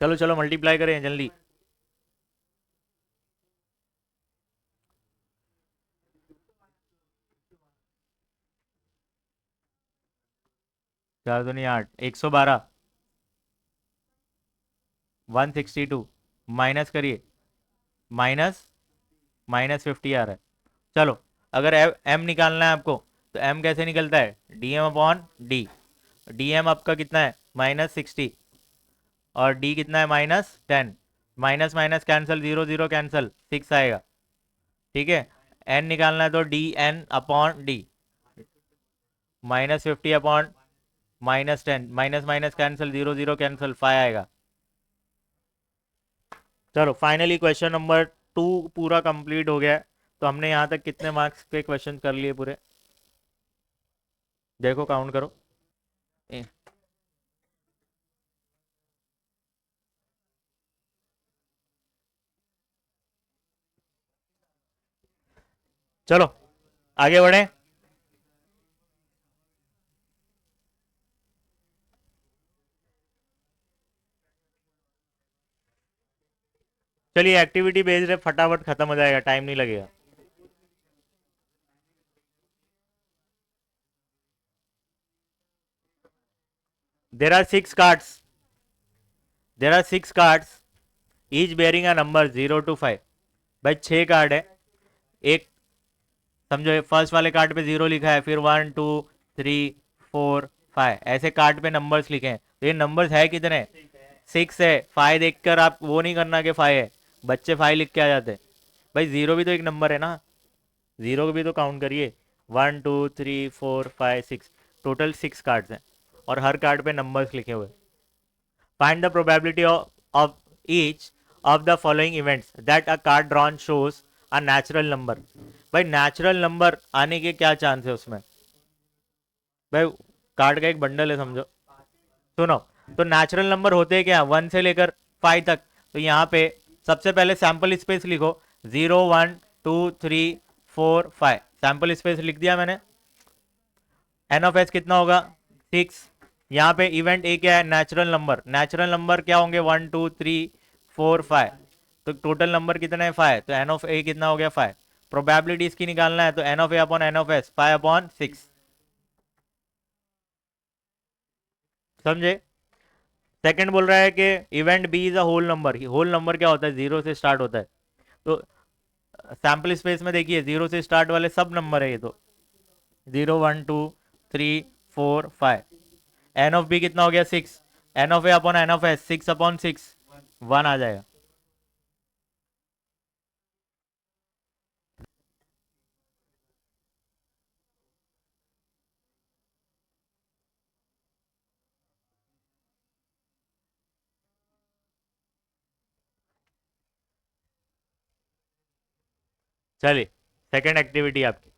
Speaker 1: चलो चलो मल्टीप्लाई करें जल्दी। चार दूनी 8, 112, 162 माइनस करिए, माइनस -50 आ रहा है। चलो अगर एम निकालना है आपको तो एम कैसे निकलता है, D M upon D. D M आपका कितना है -60 और डी कितना है -10, माइनस माइनस कैंसिल, 0 0 कैंसिल, 6 आएगा, ठीक है। एन निकालना है तो D N upon D, -50 upon -10, minus minus cancel, 0 0 cancel, 5 आएगा। चलो फाइनली क्वेश्चन नंबर 2 पूरा कंप्लीट हो गया है। तो हमने यहाँ तक कितने मार्क्स के क्वेश्चन कर लिए पूरे, देखो काउंट करो। चलो आगे बढ़े। चलिए एक्टिविटी बेस्ड है, फटाफट खत्म हो जाएगा, टाइम नहीं लगेगा। There are 6 cards, there are 6 cards each bearing a number 0 to 5। भाई 6 कार्ड है, एक समझो फर्स्ट वाले कार्ड पे 0 लिखा है, फिर 1 2 3 4 5 ऐसे कार्ड पे नंबर्स लिखे हैं। तो ये नंबर्स है कितने, 6 है। 5 देखकर आप वो नहीं करना कि 5 है, बच्चे 5 लिख के आ जाते हैं। भाई 0 भी तो एक नंबर है ना, 0 को भी तो काउंट करिए। 1 2 3 4 5 6, टोटल 6 कार्ड्स हैं और हर कार्ड पे नंबर्स लिखे हुए। Find the probability of each of the following events that a card drawn shows a natural number. भाई नेचुरल नंबर आने के क्या चांस है उसमें, भाई कार्ड का एक बंडल है समझो, सुनो। तो नेचुरल नंबर होते हैं क्या, 1 से लेकर 5 तक। तो यहाँ पे सबसे पहले सैंपल स्पेस लिखो, 0 1 2 3 4 5, सैंपल स्पेस लिख दिया मैंने। एन ऑफ एस कितना होगा 6। यहाँ पे इवेंट ए क्या है, नेचुरल नंबर, नेचुरल नंबर क्या होंगे 1 2 3 4 5, तो टोटल नंबर कितना है 5, तो एन ऑफ ए कितना हो गया 5। प्रोबेबिलिटी इसकी निकालना है तो N of A upon N of S 5 upon 6, समझे। सेकंड बोल रहा है कि event B is a whole number, whole number क्या होता है, 0 से स्टार्ट होता है। तो सैंपल स्पेस में देखिए 0 से स्टार्ट वाले सब नंबर है ये, तो 0 1 2 3 4 5। एन ऑफ बी कितना हो गया 6। N of A upon N of S 6/6 1 आ जाएगा। चलिए सेकेंड एक्टिविटी आपकी।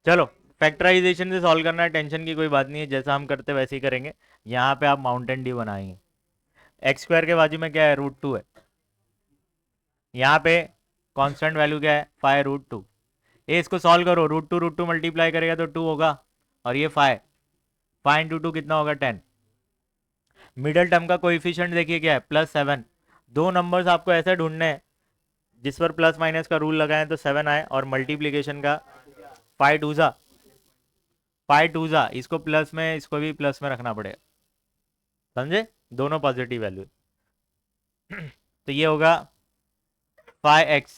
Speaker 1: चलो फैक्टराइजेशन से सॉल्व करना है, टेंशन की कोई बात नहीं है, जैसा हम करते वैसे ही करेंगे। यहाँ पे आप माउंटेन डी बनाएंगे। एक्स स्क्वायर के बाजू में क्या है, √2 है। यहाँ पे कांस्टेंट वैल्यू क्या है, 5√2। ये इसको सॉल्व करो, √2 मल्टीप्लाई करेगा तो 2 होगा, और ये 5, 5 × 2 कितना होगा 10। मिडल टर्म का कोएफिशिएंट देखिए क्या है, +7। दो नंबर्स आपको ऐसे ढूंढने हैं जिस पर प्लस माइनस का रूल लगाएं तो 7 आए, और मल्टीप्लीकेशन का 5 × 2 5 × 2 इसको प्लस में, इसको भी प्लस में रखना पड़ेगा, समझे, दोनों पॉजिटिव वैल्यू। तो ये होगा 5x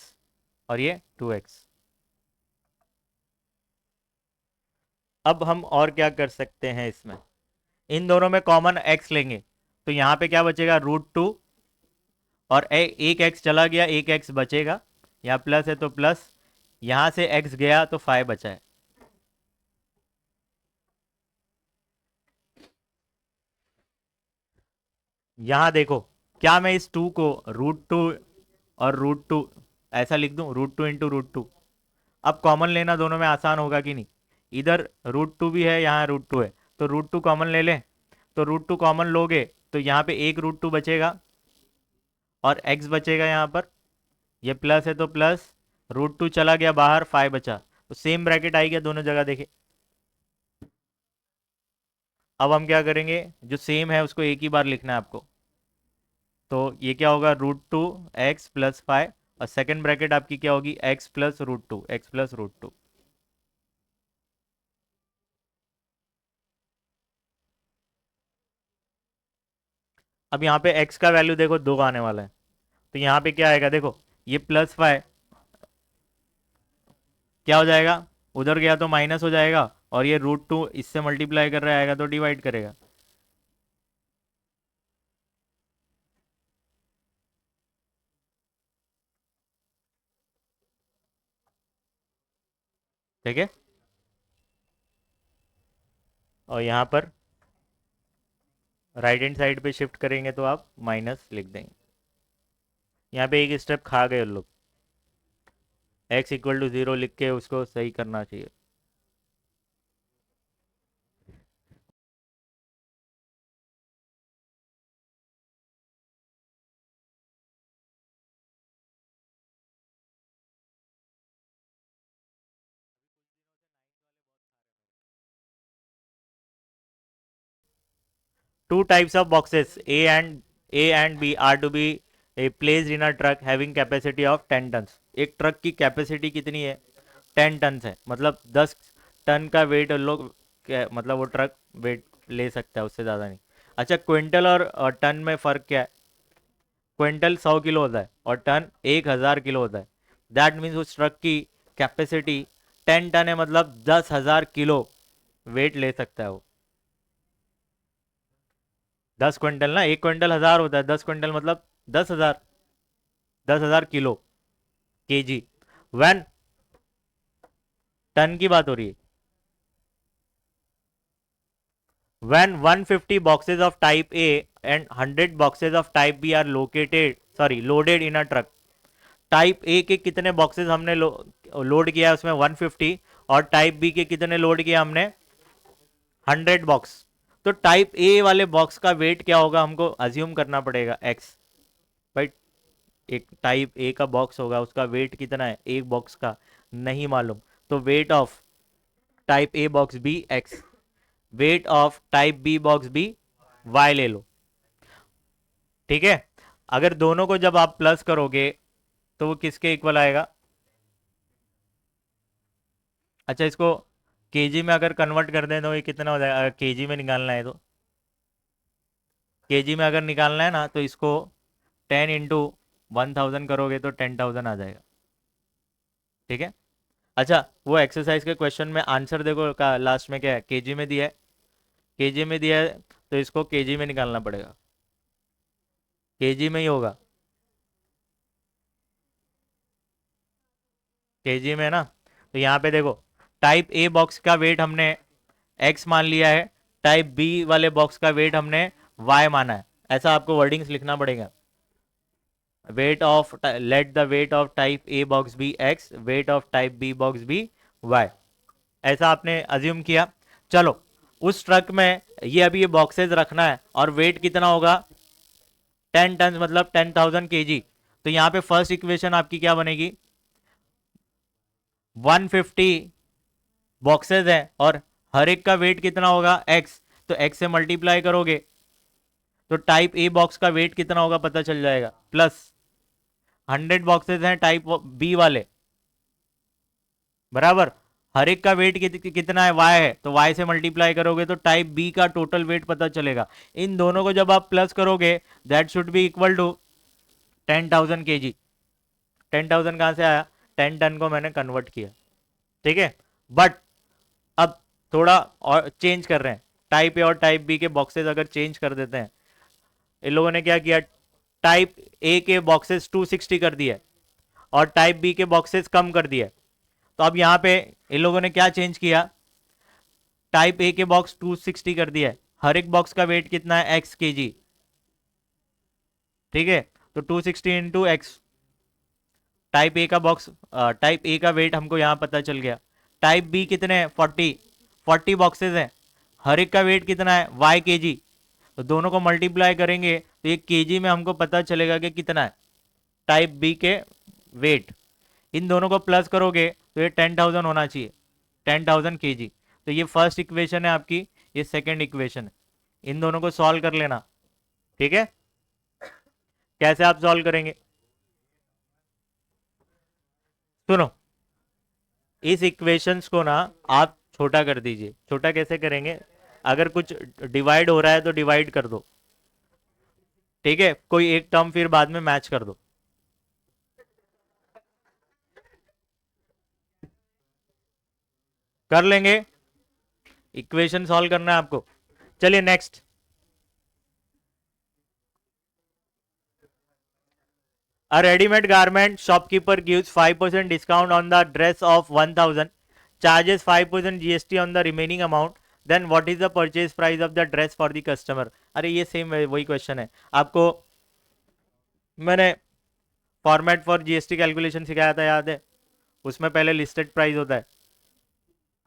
Speaker 1: और ये 2x। अब हम और क्या कर सकते हैं इसमें, इन दोनों में कॉमन x लेंगे तो यहाँ पे क्या बचेगा, √2, और एक x चला गया, एक x बचेगा, यहाँ प्लस है तो प्लस, यहाँ से x गया तो 5 बचा है। यहाँ देखो, क्या मैं इस 2 को √2 और √2 ऐसा लिख दूं, √2 × √2। अब कॉमन लेना दोनों में आसान होगा कि नहीं, इधर √2 भी है, यहाँ √2 है, तो √2 कॉमन ले लें। तो √2 कॉमन लोगे तो यहाँ पे एक √2 बचेगा और x बचेगा यहाँ पर, ये प्लस है तो प्लस, √2 चला गया बाहर, 5 बचा, तो सेम ब्रैकेट आई गया दोनों जगह देखे। अब हम क्या करेंगे, जो सेम है उसको एक ही बार लिखना है आपको। तो ये क्या होगा, √2x + 5, और सेकंड ब्रैकेट आपकी क्या होगी, x + √2, x + √2। अब यहाँ पे x का वैल्यू देखो 2 आने वाला है, तो यहाँ पे क्या आएगा देखो, ये +5 क्या हो जाएगा, उधर गया तो माइनस हो जाएगा, और ये √2 इससे मल्टीप्लाई कर रहा आएगा तो डिवाइड करेगा। ठीक है, और यहाँ पर राइट हैंड साइड पे शिफ्ट करेंगे तो आप माइनस लिख देंगे। यहाँ पे एक स्टेप खा गए लोग, x = 0 लिख के उसको सही करना चाहिए। 2 types of boxes A and B are to be placed in a truck having capacity of 10 tons। एक ट्रक की कैपेसिटी कितनी है, 10 टन है, मतलब 10 टन का वेट लोग, मतलब वो ट्रक वेट ले सकता है, उससे ज़्यादा नहीं। अच्छा, क्विंटल और टन में फ़र्क क्या है, क्विंटल 100 किलो होता है और टन 1000 किलो होता है। दैट मीन्स उस ट्रक की कैपेसिटी 10 टन है, मतलब 10,000 किलो वेट ले सकता है वो। 10 क्विंटल ना, एक क्विंटल 1000 होता है, 10 क्विंटल मतलब 10,000, 10,000 किलो, केजी। वैन टन की बात हो रही है। When 150 boxes of type A and 100 boxes of type B are loaded in a truck। Type A के कितने बॉक्सेस हमने लोड किया है उसमें 150, और टाइप बी के कितने लोड किया हमने 100 बॉक्स। तो टाइप ए वाले बॉक्स का वेट क्या होगा, हमको अज्यूम करना पड़ेगा एक्स। भाई एक टाइप ए का बॉक्स होगा, उसका वेट कितना है, एक बॉक्स का नहीं मालूम, तो weight of type A box be X, weight of type B box be Y ले लो। ठीक है, अगर दोनों को जब आप प्लस करोगे तो वो किसके इक्वल आएगा। अच्छा, इसको केजी में अगर कन्वर्ट कर दें तो ये कितना हो जाएगा, अगर केजी में निकालना है तो, केजी में अगर निकालना है ना तो इसको 10 × 1000 करोगे तो 10,000 आ जाएगा। ठीक है, अच्छा, वो एक्सरसाइज के क्वेश्चन में आंसर देखो का लास्ट में क्या है, केजी में दिया है, केजी में दिया है, तो इसको केजी में निकालना पड़ेगा, केजी में ही होगा, केजी में ना। तो यहाँ पे देखो, टाइप ए बॉक्स का वेट हमने एक्स मान लिया है, टाइप बी वाले बॉक्स का वेट हमने वाई माना है, ऐसा आपको वर्डिंग्स लिखना पड़ेगा। Weight of, let the weight of type A box be X, weight of type B box be Y, ऐसा आपने अज्यूम किया। चलो, उस ट्रक में ये अभी ये बॉक्सेस रखना है और वेट कितना होगा, 10 टन, मतलब 10,000 kg। तो यहाँ पे फर्स्ट इक्वेशन आपकी क्या बनेगी, 150 बॉक्सेस है और हर एक का वेट कितना होगा, एक्स, तो एक्स से मल्टीप्लाई करोगे तो टाइप ए बॉक्स का वेट कितना होगा पता चल जाएगा, प्लस 100 बॉक्सेस हैं टाइप बी वाले, बराबर, हर एक का वेट कितना है, वाई है, तो वाई से मल्टीप्लाई करोगे तो टाइप बी का टोटल वेट पता चलेगा। इन दोनों को जब आप प्लस करोगे, that should be equal to 10,000 kg। 10,000 कहां से आया, 10 टन को मैंने कन्वर्ट किया, ठीक है। बट अब थोड़ा और चेंज कर रहे हैं, टाइप ए और टाइप बी के बॉक्सेस अगर चेंज कर देते हैं, इन लोगों ने क्या किया, टाइप ए के बॉक्सेस 260 कर दिए और टाइप बी के बॉक्सेस कम कर दिए। तो अब यहाँ पे इन लोगों ने क्या चेंज किया, टाइप ए के बॉक्स 260 कर दिया है, हर एक बॉक्स का वेट कितना है, एक्स केजी, ठीक है। तो 260 इंटू एक्स, टाइप ए का बॉक्स, टाइप ए का वेट हमको यहाँ पता चल गया। टाइप बी कितने हैं, 40 बॉक्सेस हैं, हर एक का वेट कितना है, वाई केजी, तो दोनों को मल्टीप्लाई करेंगे तो ये केजी में हमको पता चलेगा कि कितना है टाइप बी के वेट। इन दोनों को प्लस करोगे तो ये 10,000 होना चाहिए, 10,000 kg। तो ये फर्स्ट इक्वेशन है आपकी, ये सेकेंड इक्वेशन है, इन दोनों को सॉल्व कर लेना, ठीक है। कैसे आप सॉल्व करेंगे, सुनो, इस इक्वेशंस को ना आप छोटा कर दीजिए। छोटा कैसे करेंगे, अगर कुछ डिवाइड हो रहा है तो डिवाइड कर दो, ठीक है, कोई एक टर्म फिर बाद में मैच कर दो, कर लेंगे। इक्वेशन सॉल्व करना है आपको, चलिए next. A ready-made garment shopkeeper gives 5% discount on the dress of 1,000, charges 5% GST on the remaining amount. Then what is the purchase price of the dress for the customer? अरे ये same वही question है आपको, मैंने format for GST calculation सिखाया था, याद है, उसमें पहले लिस्टेड प्राइस होता है,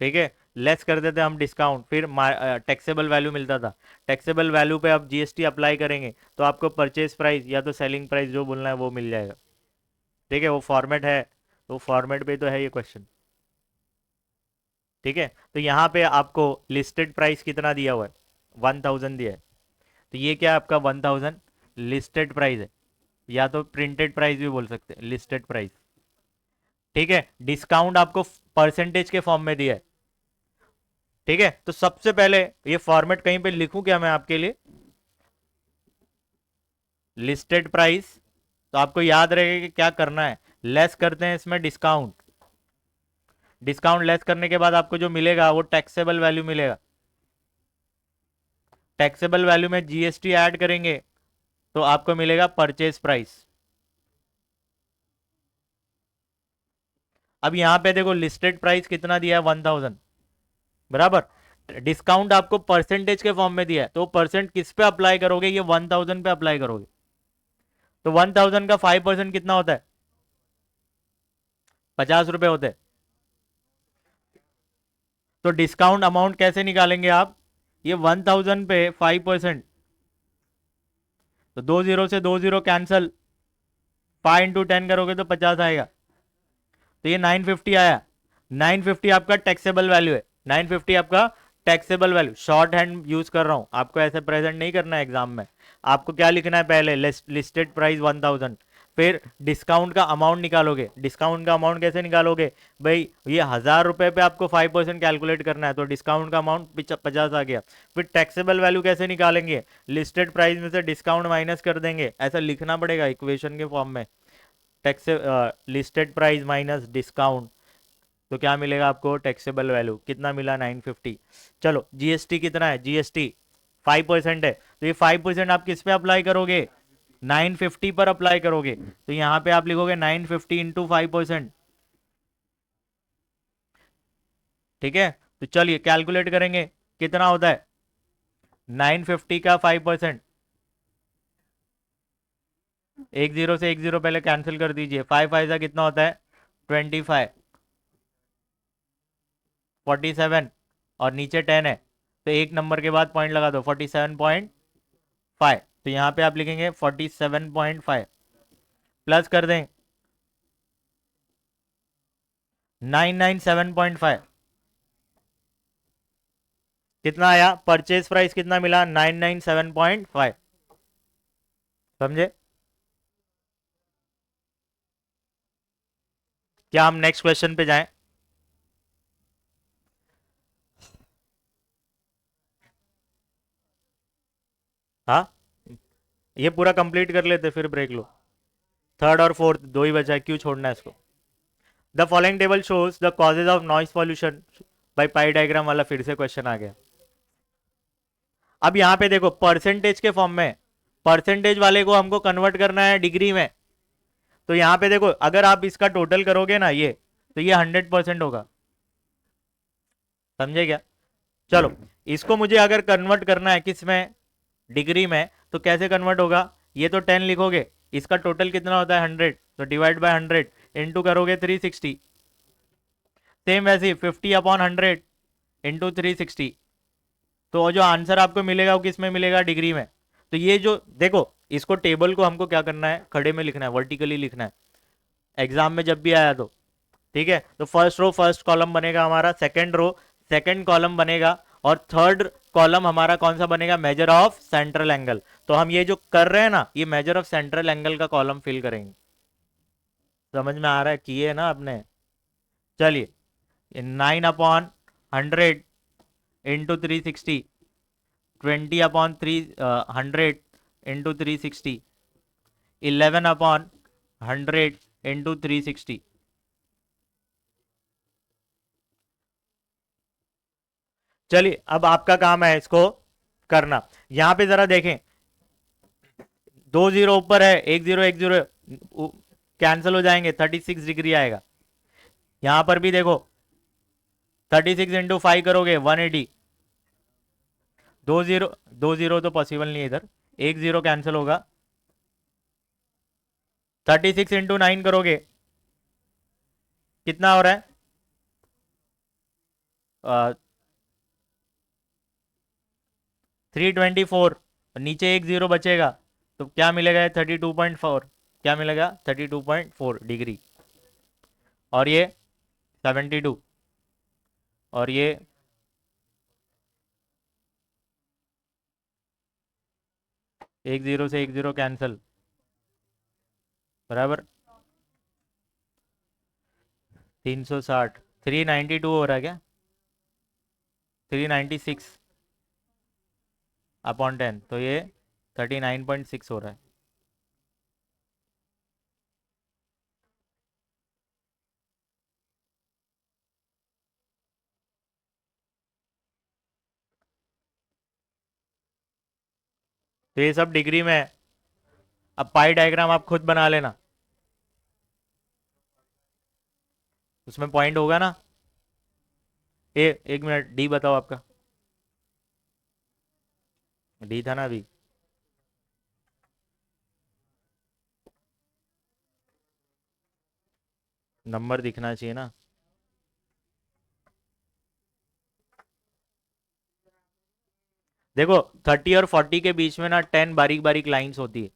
Speaker 1: ठीक है, लेस कर देते हम डिस्काउंट, फिर टैक्सेबल वैल्यू मिलता था, टैक्सेबल वैल्यू पे आप जीएसटी अप्लाई करेंगे तो आपको परचेज प्राइस या तो सेलिंग प्राइस जो बोलना है वो मिल जाएगा, ठीक है, वो फॉर्मेट है, तो फॉर्मेट पे तो है ये क्वेश्चन, ठीक है। तो यहाँ पे आपको लिस्टेड प्राइस कितना दिया हुआ है, 1,000 दिया है, तो ये क्या है आपका 1,000 लिस्टेड प्राइस है, या तो प्रिंटेड प्राइस भी बोल सकते हैं, लिस्टेड प्राइस, ठीक है। डिस्काउंट आपको परसेंटेज के फॉर्म में दिया है, ठीक है। तो सबसे पहले ये फॉर्मेट कहीं पे लिखूं क्या मैं आपके लिए, लिस्टेड प्राइस, तो आपको याद रहेगा कि क्या करना है, लेस करते हैं इसमें डिस्काउंट, डिस्काउंट लेस करने के बाद आपको जो मिलेगा वो टैक्सेबल वैल्यू मिलेगा, टैक्सेबल वैल्यू में जीएसटी ऐड करेंगे तो आपको मिलेगा परचेज प्राइस। अब यहां पे देखो लिस्टेड प्राइस कितना दिया है, 1,000, बराबर, डिस्काउंट आपको परसेंटेज के फॉर्म में दिया है, तो परसेंट किस पे अप्लाई करोगे, ये 1,000 पे अप्लाई करोगे, तो 1,000 का 5% कितना होता है, 50 रुपए होते हैं। तो डिस्काउंट अमाउंट कैसे निकालेंगे आप, ये 1,000 पे 5%, तो 2 0 से 2 0 कैंसल, 5 × 10 करोगे तो 50 आएगा, तो ये 950 आया। 950 आपका टैक्सेबल वैल्यू है, 950 आपका taxable value, short hand use कर रहा हूं, आपको ऐसे प्रेजेंट नहीं करना है एग्जाम में। आपको क्या लिखना है, पहले लिस्टेड प्राइस 1,000, फिर डिस्काउंट का अमाउंट निकालोगे। डिस्काउंट का अमाउंट कैसे निकालोगे भाई, ये 1,000 रुपए पे आपको 5% कैलकुलेट करना है, तो डिस्काउंट का अमाउंट 50 आ गया। फिर टैक्सेबल वैल्यू कैसे निकालेंगे, लिस्टेड प्राइस में से डिस्काउंट माइनस कर देंगे, ऐसा लिखना पड़ेगा इक्वेशन के फॉर्म में, tax listed price minus discount तो क्या मिलेगा आपको, टैक्सेबल वैल्यू कितना मिला, 950। चलो जीएसटी कितना है, जीएसटी 5% है, तो ये 5% आप किस पे अप्लाई करोगे, 950 पर अप्लाई करोगे, तो यहां पे आप लिखोगे 950 इंटू 5%। ठीक है, तो चलिए कैलकुलेट करेंगे कितना होता है, 950 का 5%, एक जीरो से एक जीरो पहले कैंसिल कर दीजिए, 5 5 कितना होता है, 25, 47, और नीचे 10 है, तो एक नंबर के बाद पॉइंट लगा दो, 47.5, तो यहां पे आप लिखेंगे 47.5, प्लस कर दें 997.5, कितना आया, परचेज प्राइस कितना मिला, 997.5, समझे। क्या हम नेक्स्ट क्वेश्चन पे जाएं, हाँ ये पूरा कंप्लीट कर लेते फिर ब्रेक लो, थर्ड और फोर्थ दो ही बचा है, क्यों छोड़ना है इसको। The following table shows the causes of noise pollution by pi diagram वाला फिर से क्वेश्चन आ गया। अब यहां पे देखो परसेंटेज के फॉर्म में, परसेंटेज वाले को हमको कन्वर्ट करना है डिग्री में, तो यहां पे देखो अगर आप इसका टोटल करोगे ना ये, तो ये 100% होगा, समझे क्या। चलो इसको मुझे अगर कन्वर्ट करना है किस में, डिग्री में, तो कैसे कन्वर्ट होगा, ये तो 10 लिखोगे, इसका टोटल कितना होता है 100, तो डिवाइड बाय 100 इंटू करोगे 360, सेम वैसे ही 50/100 इंटू 360, तो जो आंसर आपको मिलेगा वो किस में मिलेगा, डिग्री में। तो ये जो देखो, इसको टेबल को हमको क्या करना है, खड़े में लिखना है, वर्टिकली लिखना है, एग्जाम में जब भी आया तो, ठीक है। तो फर्स्ट रो फर्स्ट कॉलम बनेगा हमारा, सेकंड रो सेकंड कॉलम बनेगा, और थर्ड कॉलम हमारा कौन सा बनेगा, मेजर ऑफ सेंट्रल एंगल। तो हम ये जो कर रहे हैं ना, ये मेजर ऑफ सेंट्रल एंगल का कॉलम फिल करेंगे, समझ में आ रहा है, किए ना आपने। चलिए 9/100 इंटू 360, 20/300 इंटू 360, 11/100 इंटू 360। चलिए अब आपका काम है इसको करना, यहां पे जरा देखें, दो जीरो ऊपर है, एक जीरो कैंसिल हो जाएंगे, 36 डिग्री आएगा। यहां पर भी देखो 36 इंटू 5 करोगे 180, दो जीरो, दो जीरो तो पॉसिबल नहीं है इधर, एक जीरो कैंसिल होगा, 36 इंटू 9 करोगे कितना हो रहा है, 324, नीचे एक जीरो बचेगा, तो क्या मिलेगा, 32.4, क्या मिलेगा 32.4 डिग्री, और ये 72, और ये एक जीरो से एक जीरो कैंसिल, बराबर 360, 392 हो रहा है क्या, 396/10, तो ये 39.6 हो रहा है। तो ये सब डिग्री में है, अब पाई डायग्राम आप खुद बना लेना, उसमें पॉइंट होगा ना, एक मिनट, डी बताओ आपका, डी था ना अभी, नंबर दिखना चाहिए ना। देखो 30 और 40 के बीच में ना 10 बारीक बारीक लाइंस होती है,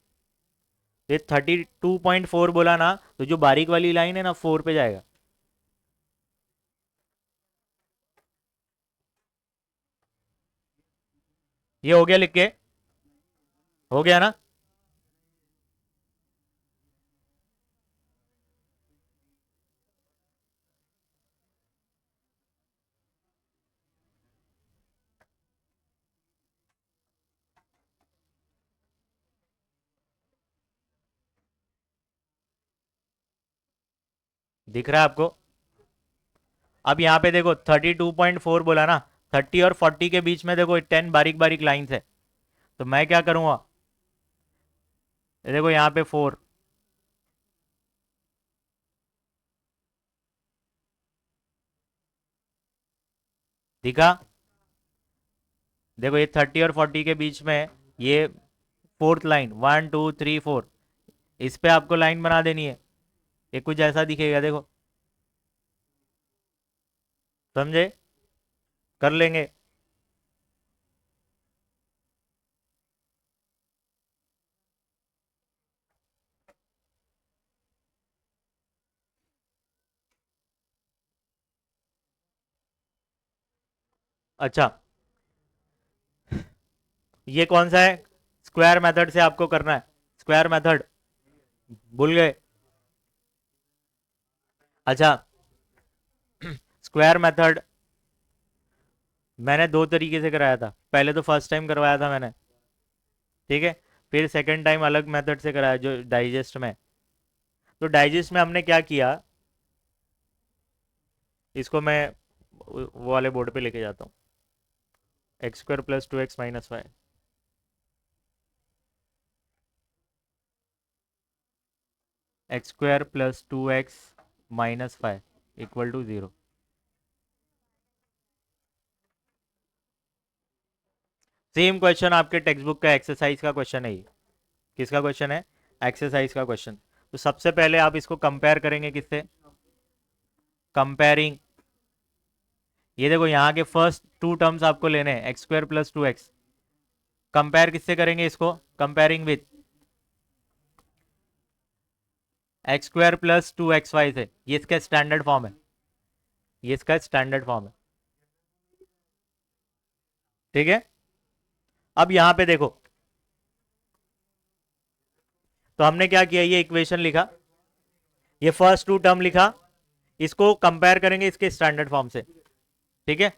Speaker 1: ये 32.4 बोला ना, तो जो बारीक वाली लाइन है ना 4 पे जाएगा। ये हो गया लिख के, हो गया ना। दिख रहा है आपको, अब यहाँ पे देखो 32.4 बोला ना, 30 और 40 के बीच में देखो 10 बारीक बारीक लाइंस है। तो मैं क्या करूंगा, ये देखो यहाँ पे 4, दिखा, देखो ये 30 और 40 के बीच में ये फोर्थ लाइन, 1 2 3 4, इस पे आपको लाइन बना देनी है। ये कुछ ऐसा दिखेगा, देखो, समझे, कर लेंगे। अच्छा, ये कौन सा है, स्क्वायर मेथड से आपको करना है, स्क्वायर मेथड भूल गए। अच्छा, स्क्वायर मेथड मैंने दो तरीके से कराया था, पहले तो फर्स्ट टाइम करवाया था मैंने, ठीक है, फिर सेकंड टाइम अलग मेथड से कराया जो डाइजेस्ट में। तो डाइजेस्ट में हमने क्या किया, इसको मैं वो वाले बोर्ड पे लेके जाता हूँ, x² + 2x - 5, x² + 2x - 5 = 0। Same question आपके टेक्स्ट बुक का एक्सरसाइज का क्वेश्चन है ये। किसका क्वेश्चन है, एक्सरसाइज का क्वेश्चन। तो सबसे पहले आप इसको कंपेयर करेंगे किससे, कंपेयरिंग, ये देखो यहाँ के फर्स्ट टू टर्म्स आपको लेने हैं, x² + 2x, कंपेयर किससे करेंगे इसको, कंपेयरिंग विथ x² + 2xy से, ये इसका स्टैंडर्ड फॉर्म है, ये इसका स्टैंडर्ड फॉर्म है, ठीक है। अब यहां पे देखो, तो हमने क्या किया, ये इक्वेशन लिखा, ये फर्स्ट टू टर्म लिखा, इसको कंपेयर करेंगे इसके स्टैंडर्ड फॉर्म से, ठीक है।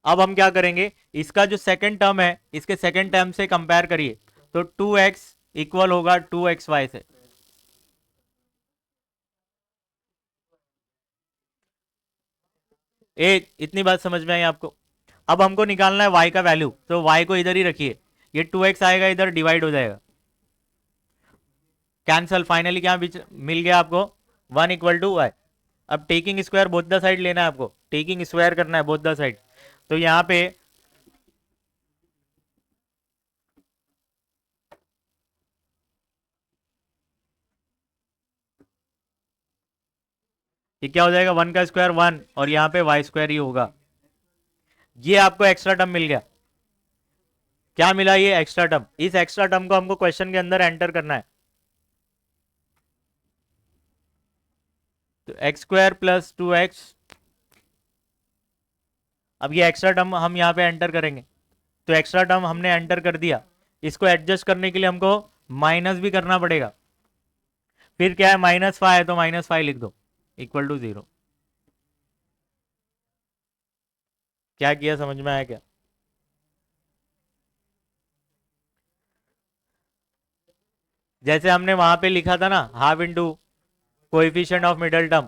Speaker 1: अब हम क्या करेंगे, इसका जो सेकंड टर्म है इसके सेकंड टर्म से कंपेयर करिए, तो 2x इक्वल होगा 2xy से, एक इतनी बात समझ में आई आपको। अब हमको निकालना है y का वैल्यू, तो y को इधर ही रखिए, ये 2x आएगा इधर डिवाइड हो जाएगा, कैंसल, फाइनली क्या मिल गया आपको, 1 = y। अब taking square both the side लेना है आपको, टेकिंग स्क्वायर करना है बोथ द साइड, तो यहां पे ये क्या हो जाएगा, 1 का स्क्वायर 1, और यहाँ पे y² ही होगा। ये आपको एक्स्ट्रा टर्म मिल गया, क्या मिला, ये एक्स्ट्रा टर्म, इस एक्स्ट्रा टर्म को हमको क्वेश्चन के अंदर एंटर करना है। तो x² + 2x, अब ये एक्स्ट्रा टर्म हम यहाँ पे एंटर करेंगे, तो एक्स्ट्रा टर्म हमने एंटर कर दिया, इसको एडजस्ट करने के लिए हमको माइनस भी करना पड़ेगा, फिर क्या है, -5 है तो -5 लिख दो, = 0। क्या किया, समझ में आया क्या। जैसे हमने वहां पे लिखा था ना, half into coefficient of middle term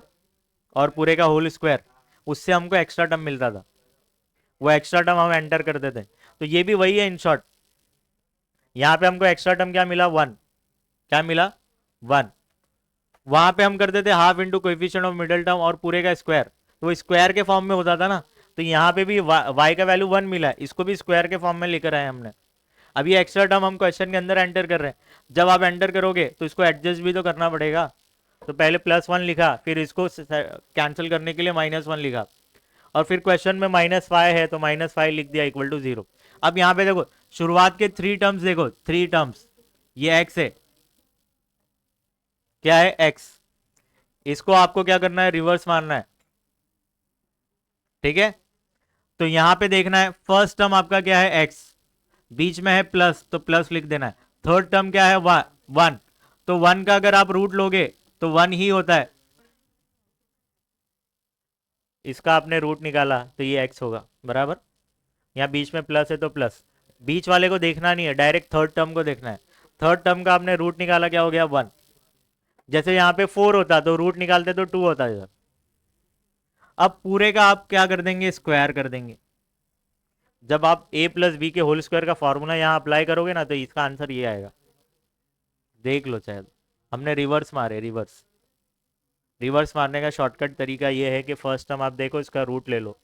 Speaker 1: और पूरे का होल स्क्वायर, उससे हमको एक्स्ट्रा टर्म मिलता था, वो एक्स्ट्रा टर्म हम एंटर करते थे। तो ये भी वही है इन शॉर्ट, यहाँ पे हमको एक्स्ट्रा टर्म क्या मिला, 1, क्या मिला, 1। वहां पे हम करते थे half into coefficient of middle term और पूरे का स्क्वायर, तो वो स्क्वायर के फॉर्म में होता था ना, तो यहाँ पे भी y का वैल्यू 1 मिला है, इसको भी स्क्वायर के फॉर्म में लेकर आए हमने। अब ये एक्स्ट्रा टर्म हम क्वेश्चन के अंदर एंटर कर रहे हैं, जब आप एंटर करोगे तो इसको एडजस्ट भी तो करना पड़ेगा, तो पहले +1 लिखा, फिर इसको कैंसिल करने के लिए -1 लिखा, और फिर क्वेश्चन में -5 है तो -5 लिख दिया, = 0। अब यहाँ पे देखो शुरुआत के 3 टर्म्स देखो, 3 टर्म्स, ये x है, क्या है, x, इसको आपको क्या करना है, रिवर्स मारना है, ठीक है। तो यहां पे देखना है, फर्स्ट टर्म आपका क्या है, x, बीच में है प्लस तो प्लस लिख देना है, थर्ड टर्म क्या है, 1, तो 1 का अगर आप रूट लोगे तो 1 ही होता है, इसका आपने रूट निकाला तो ये x होगा, बराबर, यहाँ बीच में प्लस है तो प्लस, बीच वाले को देखना नहीं है, डायरेक्ट थर्ड टर्म को देखना है, थर्ड टर्म का आपने रूट निकाला, क्या हो गया, 1। जैसे यहाँ पे 4 होता तो रूट निकालते तो 2 होता है, अब पूरे का आप क्या कर देंगे, स्क्वायर कर देंगे। जब आप a प्लस बी के होल स्क्वायर का फॉर्मूला यहाँ अप्लाई करोगे ना, तो इसका आंसर ये आएगा। देख लो शायद, हमने रिवर्स मारे, रिवर्स। रिवर्स मारने का शॉर्टकट तरीका ये है कि फर्स्ट टर्म आप देखो, इसका रूट ले लो,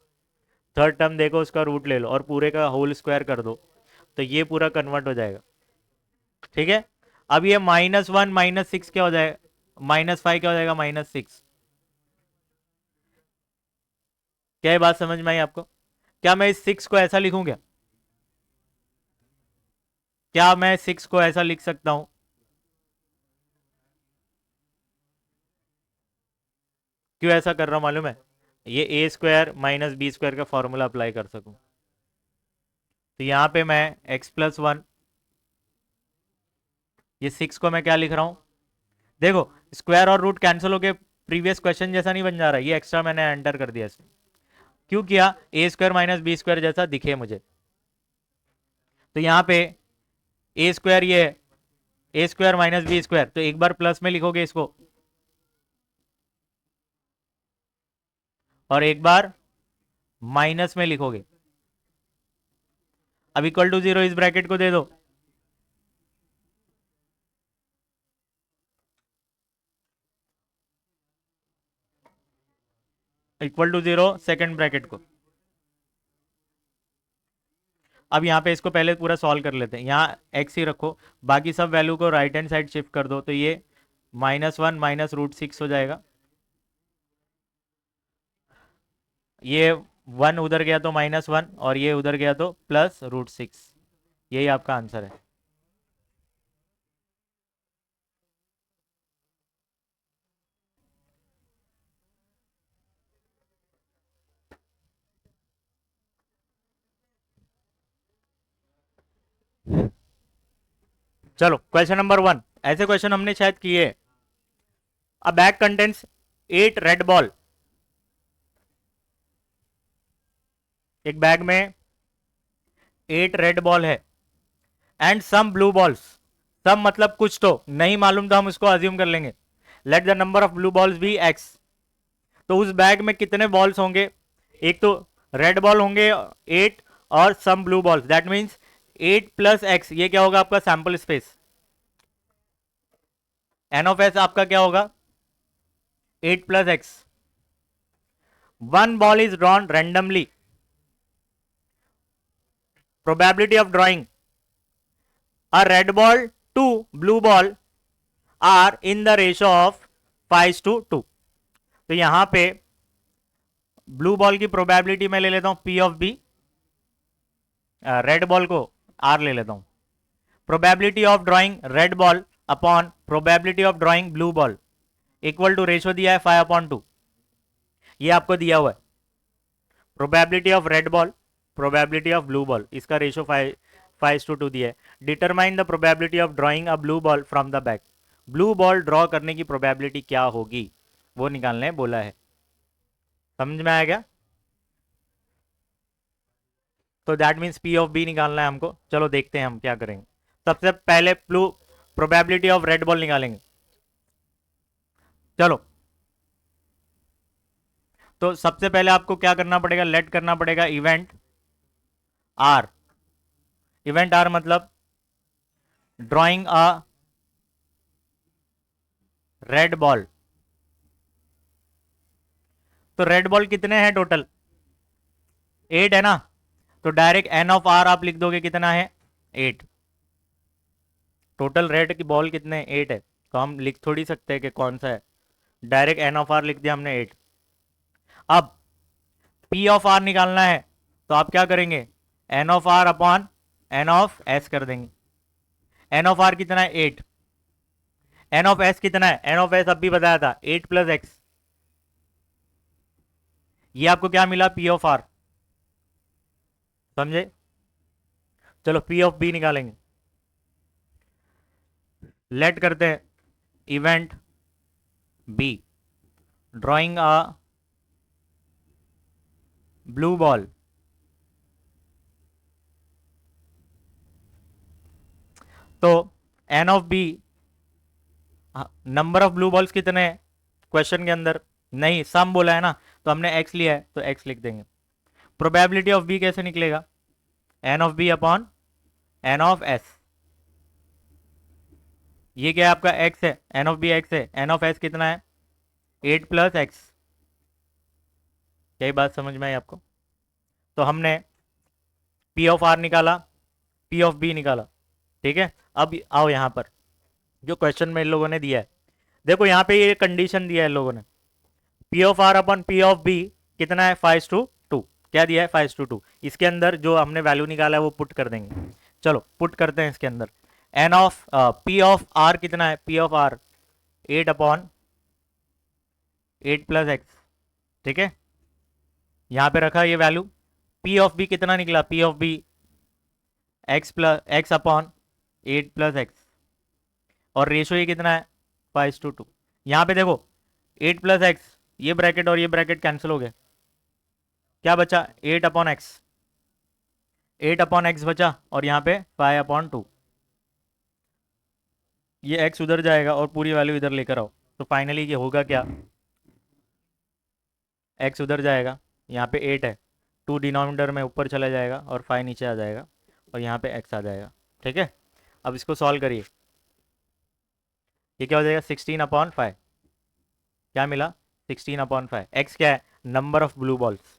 Speaker 1: थर्ड टर्म देखो, उसका रूट ले लो, और पूरे का होल स्क्वायर कर दो, तो ये पूरा कन्वर्ट हो जाएगा। ठीक है। अब ये -1 -6 क्या हो जाएगा, -5 क्या हो जाएगा, -6। क्या ये बात समझ में आई आपको? क्या मैं इस 6 को ऐसा लिखूं क्या? क्या मैं 6 को ऐसा लिख सकता हूं? क्यों ऐसा कर रहा हूं मालूम है? ये a² - b² का फॉर्मूला अप्लाई कर सकूं। तो यहां पे मैं x+1, ये 6 को मैं क्या लिख रहा हूं, देखो स्क्वायर और रूट कैंसिल होके प्रीवियस क्वेश्चन जैसा नहीं बन जा रहा, ये एक्स्ट्रा मैंने एंटर कर दिया इसमें। क्यों किया? a² - b² जैसा दिखे मुझे। तो यहाँ पे a² ये है, a² - b², तो एक बार प्लस में लिखोगे इसको, और एक बार माइनस में लिखोगे। अब इक्वल टू 0 इस ब्रैकेट को दे दो, इक्वल टू 0 सेकंड ब्रैकेट को। अब यहाँ पे इसको पहले पूरा सॉल्व कर लेते हैं, यहाँ x ही रखो, बाकी सब वैल्यू को राइट हैंड साइड शिफ्ट कर दो, तो ये -1 -√6 हो जाएगा। ये 1 उधर गया तो -1, और ये उधर गया तो +√6। यही आपका आंसर है। चलो क्वेश्चन नंबर 1, ऐसे क्वेश्चन हमने शायद किए। अ बैग कंटेंट्स 8 रेड बॉल। एक बैग में 8 रेड बॉल है, एंड सम ब्लू बॉल्स। सम मतलब कुछ, तो नहीं मालूम तो हम उसको अज्यूम कर लेंगे। Let the number of blue balls be x। तो उस बैग में कितने बॉल्स होंगे? एक तो रेड बॉल होंगे 8, और some blue balls, that means 8 + x, ये क्या होगा आपका sample space. n of s आपका क्या होगा, 8 + x। One ball is drawn randomly, probability of drawing a red ball to blue ball are in the ratio of 5:2। तो यहां पे ब्लू बॉल की प्रोबेबिलिटी मैं ले लेता हूं P of B, red ball को R ले लेता हूं। Probability of drawing red ball upon probability of drawing blue ball equal to, ratio दिया है 5/2, ये आपको दिया हुआ है। Probability of red ball, probability of blue ball, इसका रेशियो 5:2 दिया है। Determine the probability of drawing a blue ball from the bag. Blue ball draw करने की प्रोबेबिलिटी क्या होगी, वो निकालने बोला है। समझ में आया क्या? तो that means P of B निकालना है हमको। चलो देखते हैं हम क्या करेंगे। सबसे पहले blue probability of red ball निकालेंगे। चलो, तो सबसे पहले आपको क्या करना पड़ेगा, लेट करना पड़ेगा इवेंट आर। इवेंट आर मतलब ड्रॉइंग अ रेड बॉल। तो रेड बॉल कितने हैं टोटल, 8 है ना। तो डायरेक्ट एन ऑफ आर आप लिख दोगे, कितना है 8। टोटल रेड की बॉल कितने, 8 है, तो हम लिख थोड़ी सकते हैं कि कौन सा है। डायरेक्ट एन ऑफ आर लिख दिया हमने 8। अब पी ऑफ आर निकालना है, तो आप क्या करेंगे, N of R upon N of S कर देंगे। एन ऑफ आर कितना है 8, एन ऑफ एस कितना है, एन ऑफ एस अभी बताया था 8 + x। ये आपको क्या मिला, पी ऑफ आर। समझे? चलो पी ऑफ बी निकालेंगे। लेट करते हैं event B, drawing a blue ball. तो N of B, number of blue balls कितने हैं क्वेश्चन के अंदर, नहीं सम बोला है ना, तो हमने x लिया है तो x लिख देंगे। प्रोबेबिलिटी ऑफ b कैसे निकलेगा, n of b upon n of s। ये क्या है आपका x है, n ऑफ b x है, n ऑफ s कितना है 8 प्लस x। यही बात समझ में आई आपको। तो हमने p ऑफ r निकाला, p ऑफ b निकाला, ठीक है। अब आओ यहाँ पर जो क्वेश्चन में इन लोगों ने दिया है, देखो यहाँ पे ये कंडीशन दिया है इन लोगों ने, P of R upon P of B कितना है 5:2। क्या दिया है 5:2। इसके अंदर जो हमने वैल्यू निकाला है वो पुट कर देंगे। चलो पुट करते हैं इसके अंदर। N of P of R कितना है, P of R 8/8 plus X, ठीक है। यहाँ पे रखा ये वैल्यू। पी ऑफ बी कितना निकला, P of B X upon 8 plus X, और रेशो ये कितना है 5:2। यहाँ पे देखो 8 प्लस एक्स, ये ब्रैकेट और ये ब्रैकेट कैंसिल हो गए, क्या बचा 8/x, 8/x बचा, और यहाँ पे 5/2। ये x उधर जाएगा और पूरी वैल्यू इधर लेकर आओ, तो फाइनली ये होगा क्या, x उधर जाएगा, यहाँ पे 8 है, 2 डिनोमिनेटर में ऊपर चला जाएगा और 5 नीचे आ जाएगा, और यहाँ पे x आ जाएगा, ठीक है। अब इसको सॉल्व करिए, ये क्या हो जाएगा 16/5। क्या मिला 16/5। x क्या है, नंबर ऑफ ब्लू बॉल्स।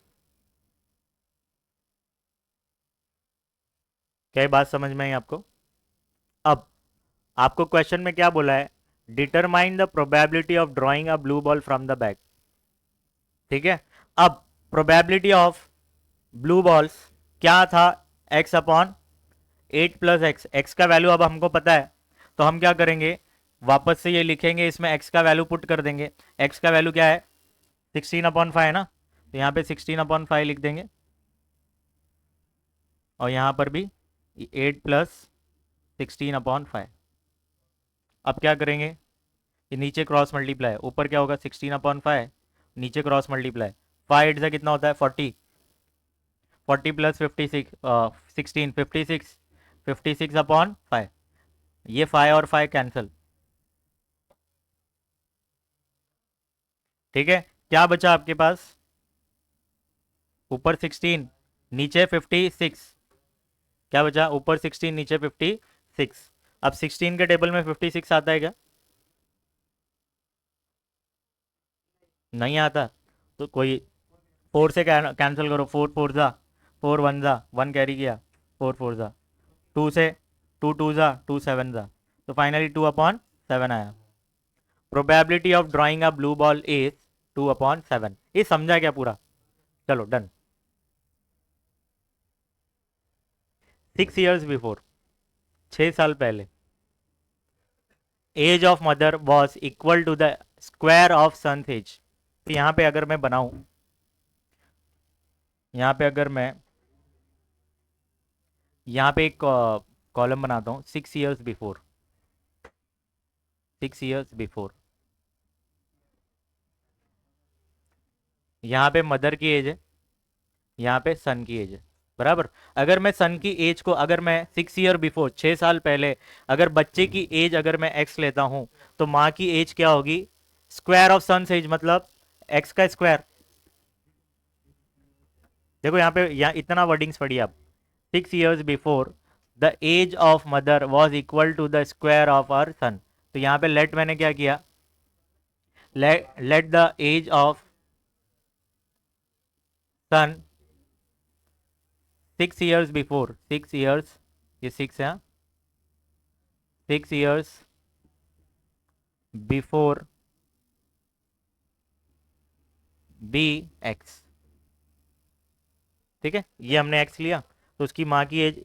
Speaker 1: क्या ये बात समझ में आई आपको। अब आपको क्वेश्चन में क्या बोला है, determine the probability of drawing a blue ball from the bag, ठीक है। अब प्रोबेबिलिटी ऑफ ब्लू बॉल्स क्या था, x/8 प्लस एक्स। एक्स का वैल्यू अब हमको पता है, तो हम क्या करेंगे, वापस से ये लिखेंगे, इसमें x का वैल्यू पुट कर देंगे। x का वैल्यू क्या है 16/5 है ना, तो यहाँ पे 16/5 लिख देंगे, और यहाँ पर भी 8 प्लस 16/5। अब क्या करेंगे, ये नीचे क्रॉस मल्टीप्लाई, ऊपर क्या होगा 16/5, नीचे क्रॉस मल्टीप्लाई, 5 से कितना होता है 40, 40 प्लस 56 16 56, 56/5, ये 5 और 5 कैंसिल, ठीक है। क्या बचा आपके पास, ऊपर 16 नीचे 56, क्या बचा ऊपर 16 नीचे 56। अब 16 के टेबल में 56 आता है क्या, नहीं आता, तो कोई 4 से कैंसिल करो, 4 4 जा 4 1 जा 1 कैरी किया, 4 4 जा 2 से 2 2 जा 2 7 जा, तो फाइनली 2/7 आया। Probability of drawing a blue ball is 2/7। ये समझा क्या पूरा, चलो डन। 6 years बिफोर, 6 साल पहले, age of mother was equal to the square of son age. तो यहाँ पे अगर मैं बनाऊं, यहाँ पे अगर मैं यहाँ पे एक कॉलम बनाता हूँ 6 years बिफोर, 6 years बिफोर, यहाँ पे मदर की एज है, यहाँ पे सन की एज है, बराबर। अगर मैं सन की एज को, अगर मैं 6 year बिफोर 6 साल पहले, अगर बच्चे की एज अगर मैं एक्स लेता हूं, तो माँ की एज क्या होगी, स्क्वायर ऑफ सन एज, मतलब एक्स का स्क्वायर। देखो यहाँ पे, यहाँ इतना वर्डिंग्स पढ़िए आप, 6 years before the age of mother was equal to the square of our son. तो यहाँ पे लेट मैंने क्या किया, let the age of son 6 years before, 6 years, ये 6 है, 6 years बिफोर बी एक्स, ठीक है। ये हमने एक्स लिया, तो उसकी माँ की एज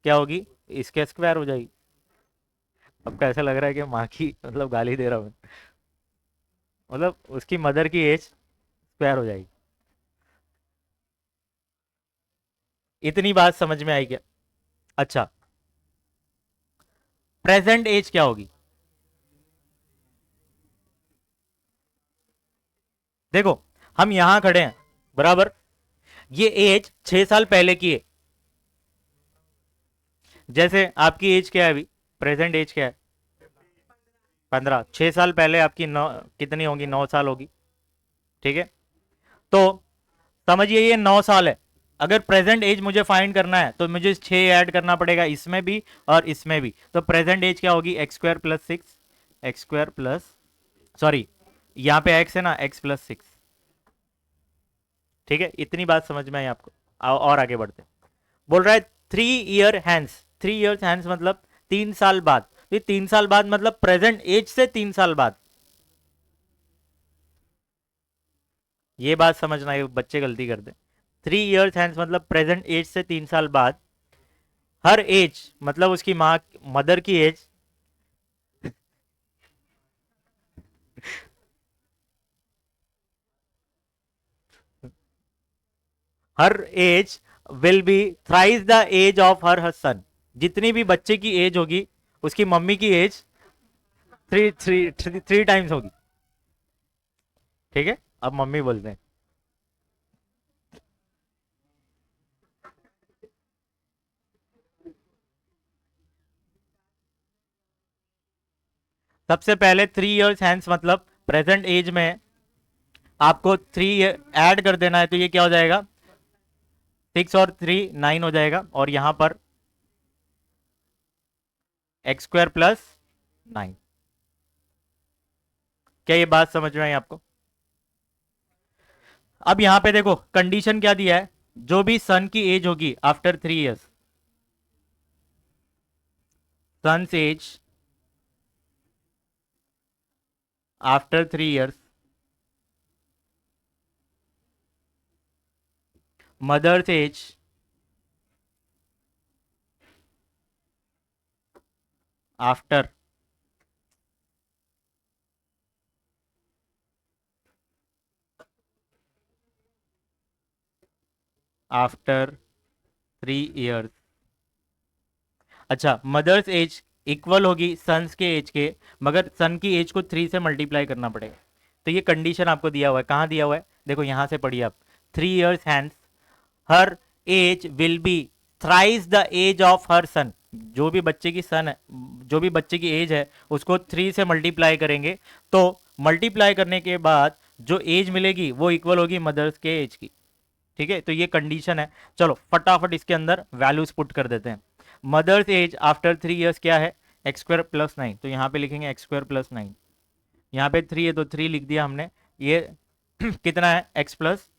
Speaker 1: क्या होगी, इसके स्क्वायर हो जाएगी। अब कैसा लग रहा है कि माँ की मतलब गाली दे रहा हूँ, मतलब उसकी मदर की एज स्क्वायर हो जाएगी। इतनी बात समझ में आई क्या। अच्छा, प्रेजेंट एज क्या होगी, देखो हम यहां खड़े हैं, बराबर, ये एज 6 साल पहले की है। जैसे आपकी एज क्या है अभी, प्रेजेंट एज क्या है 15, 6 साल पहले आपकी 9 कितनी होगी, 9 साल होगी, ठीक है। तो समझिए ये 9 साल है। अगर प्रेजेंट एज मुझे फाइंड करना है तो मुझे 6 ऐड करना पड़ेगा इसमें भी और इसमें भी। तो प्रेजेंट एज क्या होगी, x square plus 6, x square plus, sorry यहाँ पे एक्स है ना, एक्स प्लस 6। ठीक है, इतनी बात समझ में आई आपको। और आगे बढ़ते, बोल रहा है 3 ईयर हैंस। 3 ईयर्स हैंस मतलब 3 साल बाद। ये 3 साल बाद मतलब प्रेजेंट एज से 3 साल बाद। ये बात समझना है, बच्चे गलती करते। 3 ईयर्स हैंस मतलब प्रेजेंट एज से 3 साल बाद। हर एज मतलब उसकी माँ, मदर की age, her age will be thrice the age of her son. जितनी भी बच्चे की एज होगी उसकी मम्मी की age three three three times होगी। ठीक है, अब मम्मी बोलते हैं। सबसे पहले 3 ईयर्स हैंस मतलब प्रेजेंट एज में आपको 3 ऐड कर देना है, तो ये क्या हो जाएगा, 6 और 3 9 हो जाएगा। और यहां पर एक्स स्क्वायर प्लस 9। क्या ये बात समझ में आई आपको? अब यहां पे देखो कंडीशन क्या दिया है, जो भी सन की एज होगी after 3 years, son's age after 3 years, mother's age after after 3 years. अच्छा, मदर्स एज इक्वल होगी सन्स के एज के, मगर सन की एज को 3 से मल्टीप्लाई करना पड़ेगा। तो ये कंडीशन आपको दिया हुआ है, कहाँ दिया हुआ है, देखो यहां से पढ़िए आप। 3 years hence her age will be thrice the age of her son. जो भी बच्चे की सन है, जो भी बच्चे की एज है उसको 3 से मल्टीप्लाई करेंगे, तो मल्टीप्लाई करने के बाद जो एज मिलेगी वो इक्वल होगी मदर्स के एज की। ठीक है, तो ये कंडीशन है। चलो फटाफट इसके अंदर वैल्यूज पुट कर देते हैं। मदर्स एज आफ्टर 3 ईयर्स क्या है, एक्स स्क्वायर प्लस 9। तो यहाँ पे लिखेंगे एक्स स्क्वायर प्लस 9। यहाँ पे 3 है तो 3 लिख दिया हमने। ये कितना है, एक्स प्लस।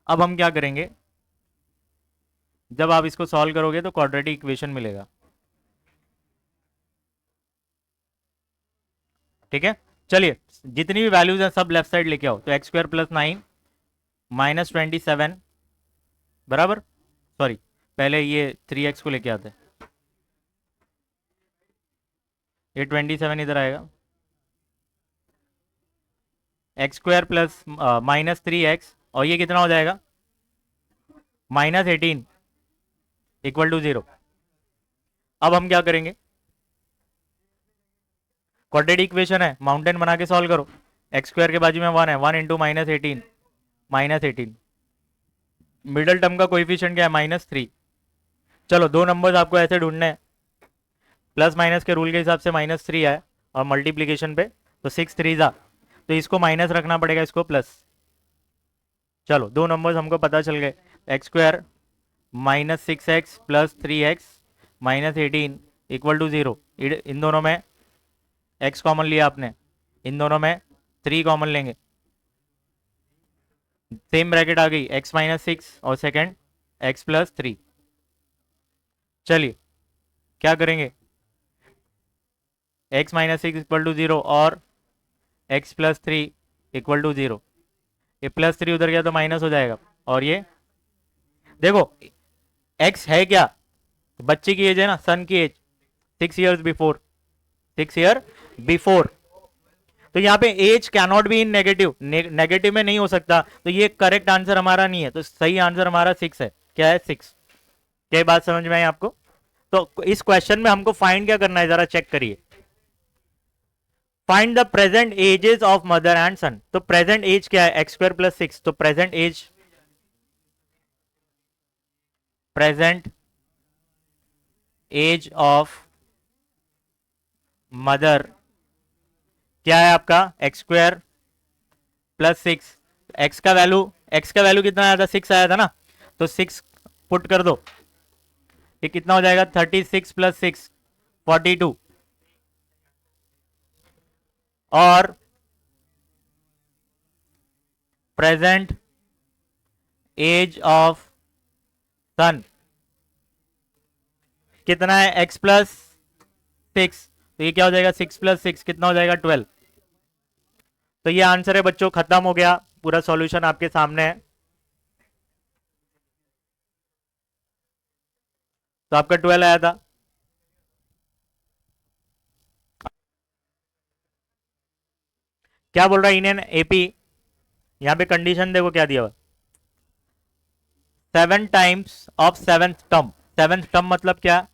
Speaker 1: अब हम क्या करेंगे, जब आप इसको सॉल्व करोगे तो क्वाड्रेटिक इक्वेशन मिलेगा। ठीक है, चलिए जितनी भी वैल्यूज हैं सब लेफ्ट साइड लेके आओ। तो एक्स स्क्वायर प्लस 9 माइनस 27 बराबर, सॉरी पहले ये 3x को लेके आते हैं। ये 27 इधर आएगा, एक्स स्क्वायर प्लस -3x, और ये कितना हो जाएगा, -18 इक्वल टू 0। अब हम क्या करेंगे, क्वाड्रेटिक इक्वेशन है, माउंटेन बना के सॉल्व करो। एक्स स्क्वायर के बाजू में 1 है, 1 इंटू -18, -18। मिडल टर्म का कोइफिशिएंट क्या है, -3। चलो दो नंबर्स आपको ऐसे ढूंढने हैं, प्लस माइनस के रूल के हिसाब से -3 आए और मल्टीप्लीकेशन पे तो 6 3 जा, तो इसको माइनस रखना पड़ेगा, इसको प्लस। चलो दो नंबर्स हमको पता चल गए, X square -6x plus 3x -18 equal to 0। इन दोनों में x कॉमन लिया आपने, इन दोनों में 3 कॉमन लेंगे, सेम ब्रैकेट आ गई, x-6 और सेकंड x+3। चलिए क्या करेंगे, x-6 इक्वल टू 0 और x+3 इक्वल टू 0। ये +3 उधर गया तो माइनस हो जाएगा। और ये देखो x है क्या, बच्चे की एज है ना, सन की age 6 years before, 6 year before. तो यहाँ पे age cannot be in negative, negative में नहीं हो सकता, तो ये करेक्ट आंसर हमारा नहीं है। तो सही आंसर हमारा 6 है। क्या है, 6। क्या बात समझ में आई आपको? तो इस क्वेश्चन में हमको फाइंड क्या करना है, जरा चेक करिए। Find the present ages of mother and son. तो प्रेजेंट एज क्या है, एक्स स्क्वायर प्लस 6। तो present age, present age of mother क्या है आपका, एक्स स्क्वायर प्लस 6। एक्स का वैल्यू कितना आया था, 6 आया था ना, तो 6 पुट कर दो, ये कितना हो जाएगा, 36 प्लस 6 42, और प्रेजेंट एज ऑफ सन कितना है, x प्लस 6, तो ये क्या हो जाएगा, 6 प्लस 6 कितना हो जाएगा, 12। तो ये आंसर है बच्चों, खत्म हो गया, पूरा सॉल्यूशन आपके सामने है। तो आपका 12 आया था। क्या बोल रहा है, इन एन एपी, यहां पे कंडीशन देखो क्या दिया हुआ, 7 times of seventh term, seventh term मतलब क्या,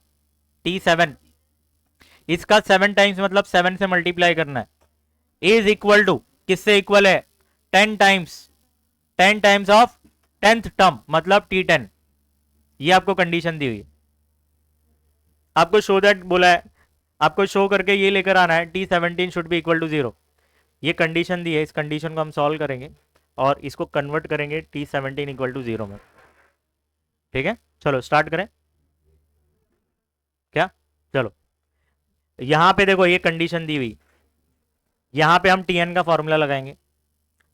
Speaker 1: T7, इसका 7 टाइम्स मतलब 7 से मल्टीप्लाई करना है, इज इक्वल टू, किससे इक्वल है, 10 times, 10 times of 10th term मतलब T10। ये आपको कंडीशन दी हुई है, आपको शो दैट बोला है, आपको शो करके ये लेकर आना है, T17 should be equal to 0। ये कंडीशन दी है, इस कंडीशन को हम सॉल्व करेंगे और इसको कन्वर्ट करेंगे T17 इक्वल टू 0 में। ठीक है, चलो स्टार्ट करें क्या, चलो यहां पे देखो ये कंडीशन दी हुई, यहां पे हम Tn का फॉर्मूला लगाएंगे,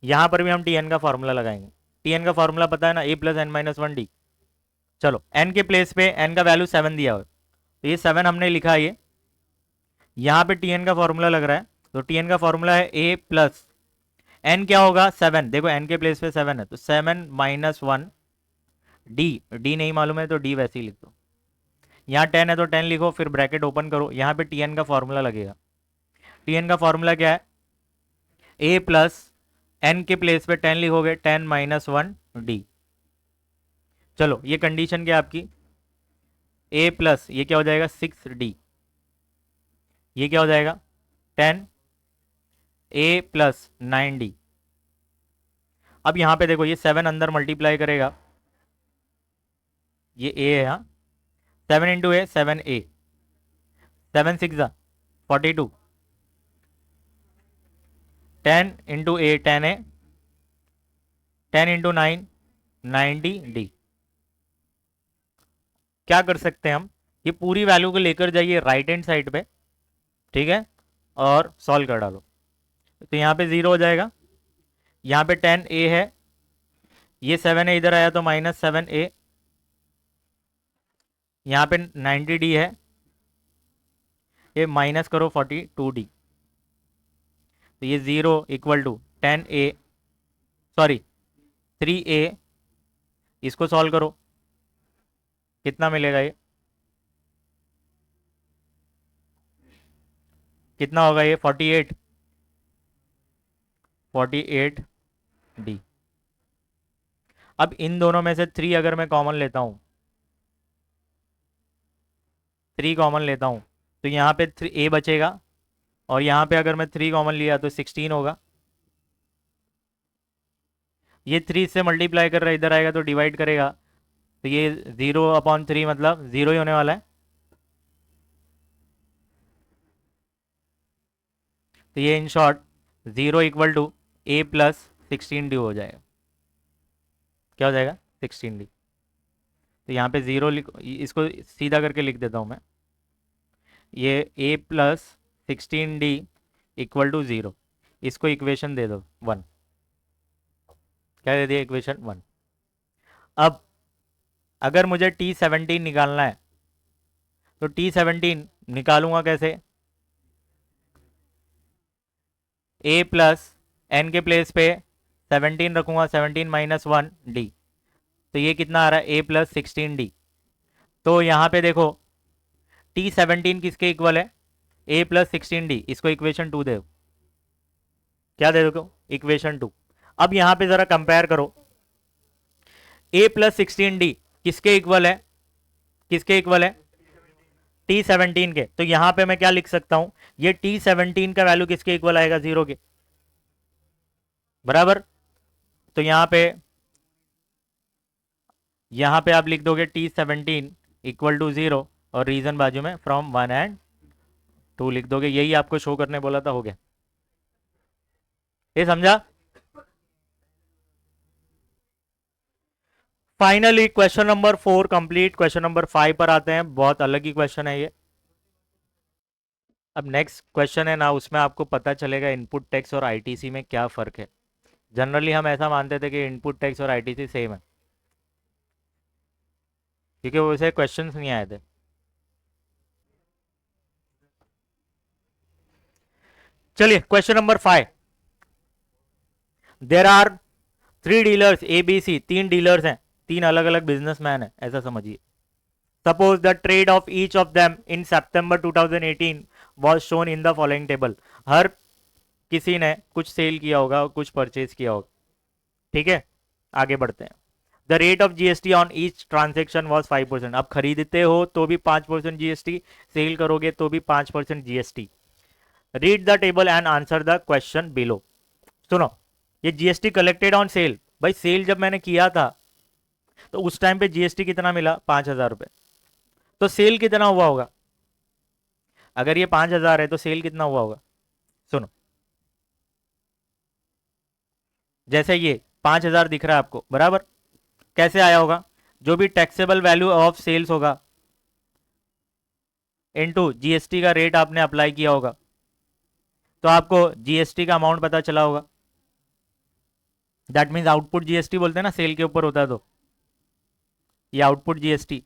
Speaker 1: यहां पर भी हम Tn का फॉर्मूला लगाएंगे। Tn का फॉर्मूला पता है ना, a plus N minus 1 D. चलो n के प्लेस पे n का वैल्यू 7 दिया हुआ है, तो ये 7 हमने लिखा है, ये यहां पे Tn का फॉर्मूला लग रहा है, तो Tn का फॉर्मूला है a प्लस n, क्या होगा 7, देखो n के प्लेस पे 7 है, तो 7 माइनस 1 डी, डी नहीं मालूम है तो डी वैसे ही लिख दो, यहाँ 10 है तो 10 लिखो, फिर ब्रैकेट ओपन करो, यहाँ पे Tn का फॉर्मूला लगेगा। Tn का फॉर्मूला क्या है, a प्लस n के प्लेस पे 10 लिखोगे, 10 माइनस 1 डी। चलो ये कंडीशन क्या है आपकी, a प्लस ये क्या हो जाएगा 6d, ये क्या हो जाएगा 10 a प्लस 9d। अब यहां पे देखो ये 7 अंदर मल्टीप्लाई करेगा, ये a है, यहाँ 7 इंटू ए 7a, 7 6 42, 10 इंटू ए 10a, 10 इंटू 9 90d। क्या कर सकते हैं हम, ये पूरी वैल्यू को लेकर जाइए राइट हैंड साइड पे, ठीक है, और सॉल्व कर डालो, तो यहाँ पे 0 हो जाएगा, यहाँ पे 10a है, ये 7 है, इधर आया तो -7a, यहाँ पे 90d है, ये माइनस करो 42d, तो ये 0 equal to 10a, sorry 3a, इसको सॉल्व करो, कितना मिलेगा, ये कितना होगा, ये 48, 48d। अब इन दोनों में से 3 अगर मैं कॉमन लेता हूं, 3 कॉमन लेता हूं, तो यहाँ पे 3a बचेगा, और यहाँ पे अगर मैं 3 कॉमन लिया तो 16 होगा, ये 3 से मल्टीप्लाई कर रहा है, इधर आएगा तो डिवाइड करेगा, तो ये 0/3 मतलब 0 ही होने वाला है, तो ये in short 0 equal to a plus 16d हो जाएगा, क्या हो जाएगा 16d। तो यहाँ पे 0 लिख, इसको सीधा करके लिख देता हूँ मैं, ये a plus 16d equal to 0, इसको इक्वेशन दे दो 1, क्या दे दिया, इक्वेशन 1। अब अगर मुझे T17 निकालना है, तो T17 निकालूंगा कैसे, a प्लस एन के प्लेस पे 17 रखूंगा, 17 माइनस 1 डी, तो ये कितना आ रहा है, a प्लस 16d। तो यहाँ पे देखो T17 किसके इक्वल है, a प्लस 16d, इसको इक्वेशन 2 दे, क्या दे दो, इक्वेशन 2। अब यहाँ पे जरा कंपेयर करो, a प्लस 16d किसके इक्वल है, किसके इक्वल है, T17 के, तो यहां पे मैं क्या लिख सकता हूं, ये T17 का वैल्यू किसके इक्वल आएगा, 0 के बराबर। तो यहां पे आप लिख दोगे T17 इक्वल टू 0, और रीजन बाजू में फ्रॉम 1 एंड 2 लिख दोगे, यही आपको शो करने बोला था, हो गया, ये समझा। Finally question number 4 complete. Question number 5 पर आते हैं, बहुत अलग ही क्वेश्चन है ये। अब नेक्स्ट क्वेश्चन है ना, उसमें आपको पता चलेगा इनपुट टैक्स और आईटीसी में क्या फ़र्क है। जनरली हम ऐसा मानते थे कि इनपुट टैक्स और आईटीसी सेम है, क्योंकि वैसे क्वेश्चंस नहीं आए थे। चलिए question number 5। There are 3 dealers A B C, 3 dealers हैं, 3 अलग अलग बिजनेसमैन है, ऐसा समझिए। Suppose the trade of each of them in September 2018 was shown in the following table. हर किसी ने कुछ सेल किया होगा और कुछ परचेज किया होगा, ठीक है। आगे बढ़ते हैं। The rate of GST on each transaction was 5%। अब खरीदते हो तो भी 5% जीएसटी, सेल करोगे तो भी 5% GST. Read the table and answer the question below. सुनो, ये जीएसटी कलेक्टेड ऑन सेल। भाई सेल जब मैंने किया था तो उस टाइम पे जीएसटी कितना मिला? 5,000 रुपए। तो सेल कितना हुआ होगा? अगर ये 5,000 है तो सेल कितना हुआ होगा? सुनो, जैसे ये 5,000 दिख रहा है आपको, बराबर। कैसे आया होगा? जो भी टैक्सेबल वैल्यू ऑफ सेल्स होगा इनटू जीएसटी का रेट आपने अप्लाई किया होगा, तो आपको जीएसटी का अमाउंट पता चला होगा। दैट मीन्स आउटपुट जीएसटी बोलते हैं ना, सेल के ऊपर होता है तो ये आउटपुट जीएसटी।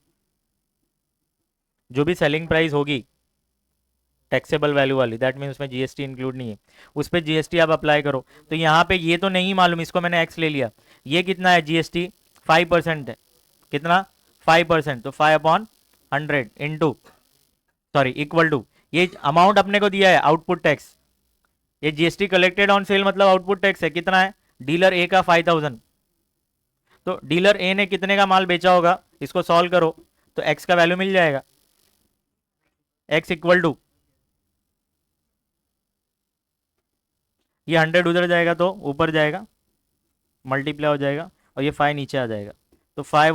Speaker 1: जो भी सेलिंग प्राइस होगी टैक्सेबल वैल्यू वाली, दैट मीन्स उसमें जीएसटी इंक्लूड नहीं है, उस पर जीएसटी आप अप्लाई करो। तो यहाँ पे ये तो नहीं मालूम, इसको मैंने एक्स ले लिया। ये कितना है जीएसटी? 5% है। कितना? 5%। तो 5/100 इंटू, सॉरी, इक्वल टू, ये अमाउंट अपने को दिया है आउटपुट टैक्स। ये जीएसटी कलेक्टेड ऑन सेल मतलब आउटपुट टैक्स है। कितना है? डीलर ए का 5,000। तो डीलर ए ने कितने का माल बेचा होगा, इसको सॉल्व करो तो एक्स का वैल्यू मिल जाएगा। एक्स इक्वल टू, ये 100 उधर जाएगा तो ऊपर जाएगा, मल्टीप्लाई हो जाएगा, और ये 5 नीचे आ जाएगा। तो 5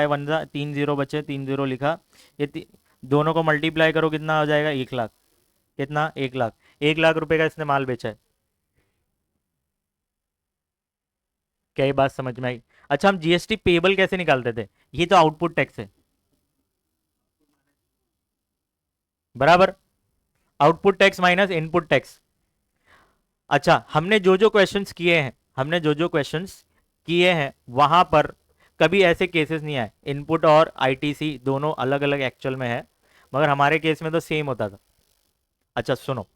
Speaker 1: 1 जा 3 जीरो बचे, 3 जीरो लिखा। ये दोनों को मल्टीप्लाई करो, कितना आ जाएगा? 1 लाख। कितना? 1 लाख। 1 लाख रुपए का इसने माल बेचा है। क्या ये बात समझ में आई? अच्छा, हम जीएसटी पेबल कैसे निकालते थे? ये तो आउटपुट टैक्स है, बराबर। Output tax minus input tax. अच्छा, हमने जो जो क्वेश्चंस किए हैं, हमने जो जो क्वेश्चंस किए हैं वहां पर कभी ऐसे केसेस नहीं आए। इनपुट और आईटीसी दोनों अलग अलग एक्चुअल में है, मगर हमारे केस में तो सेम होता था। अच्छा सुनो,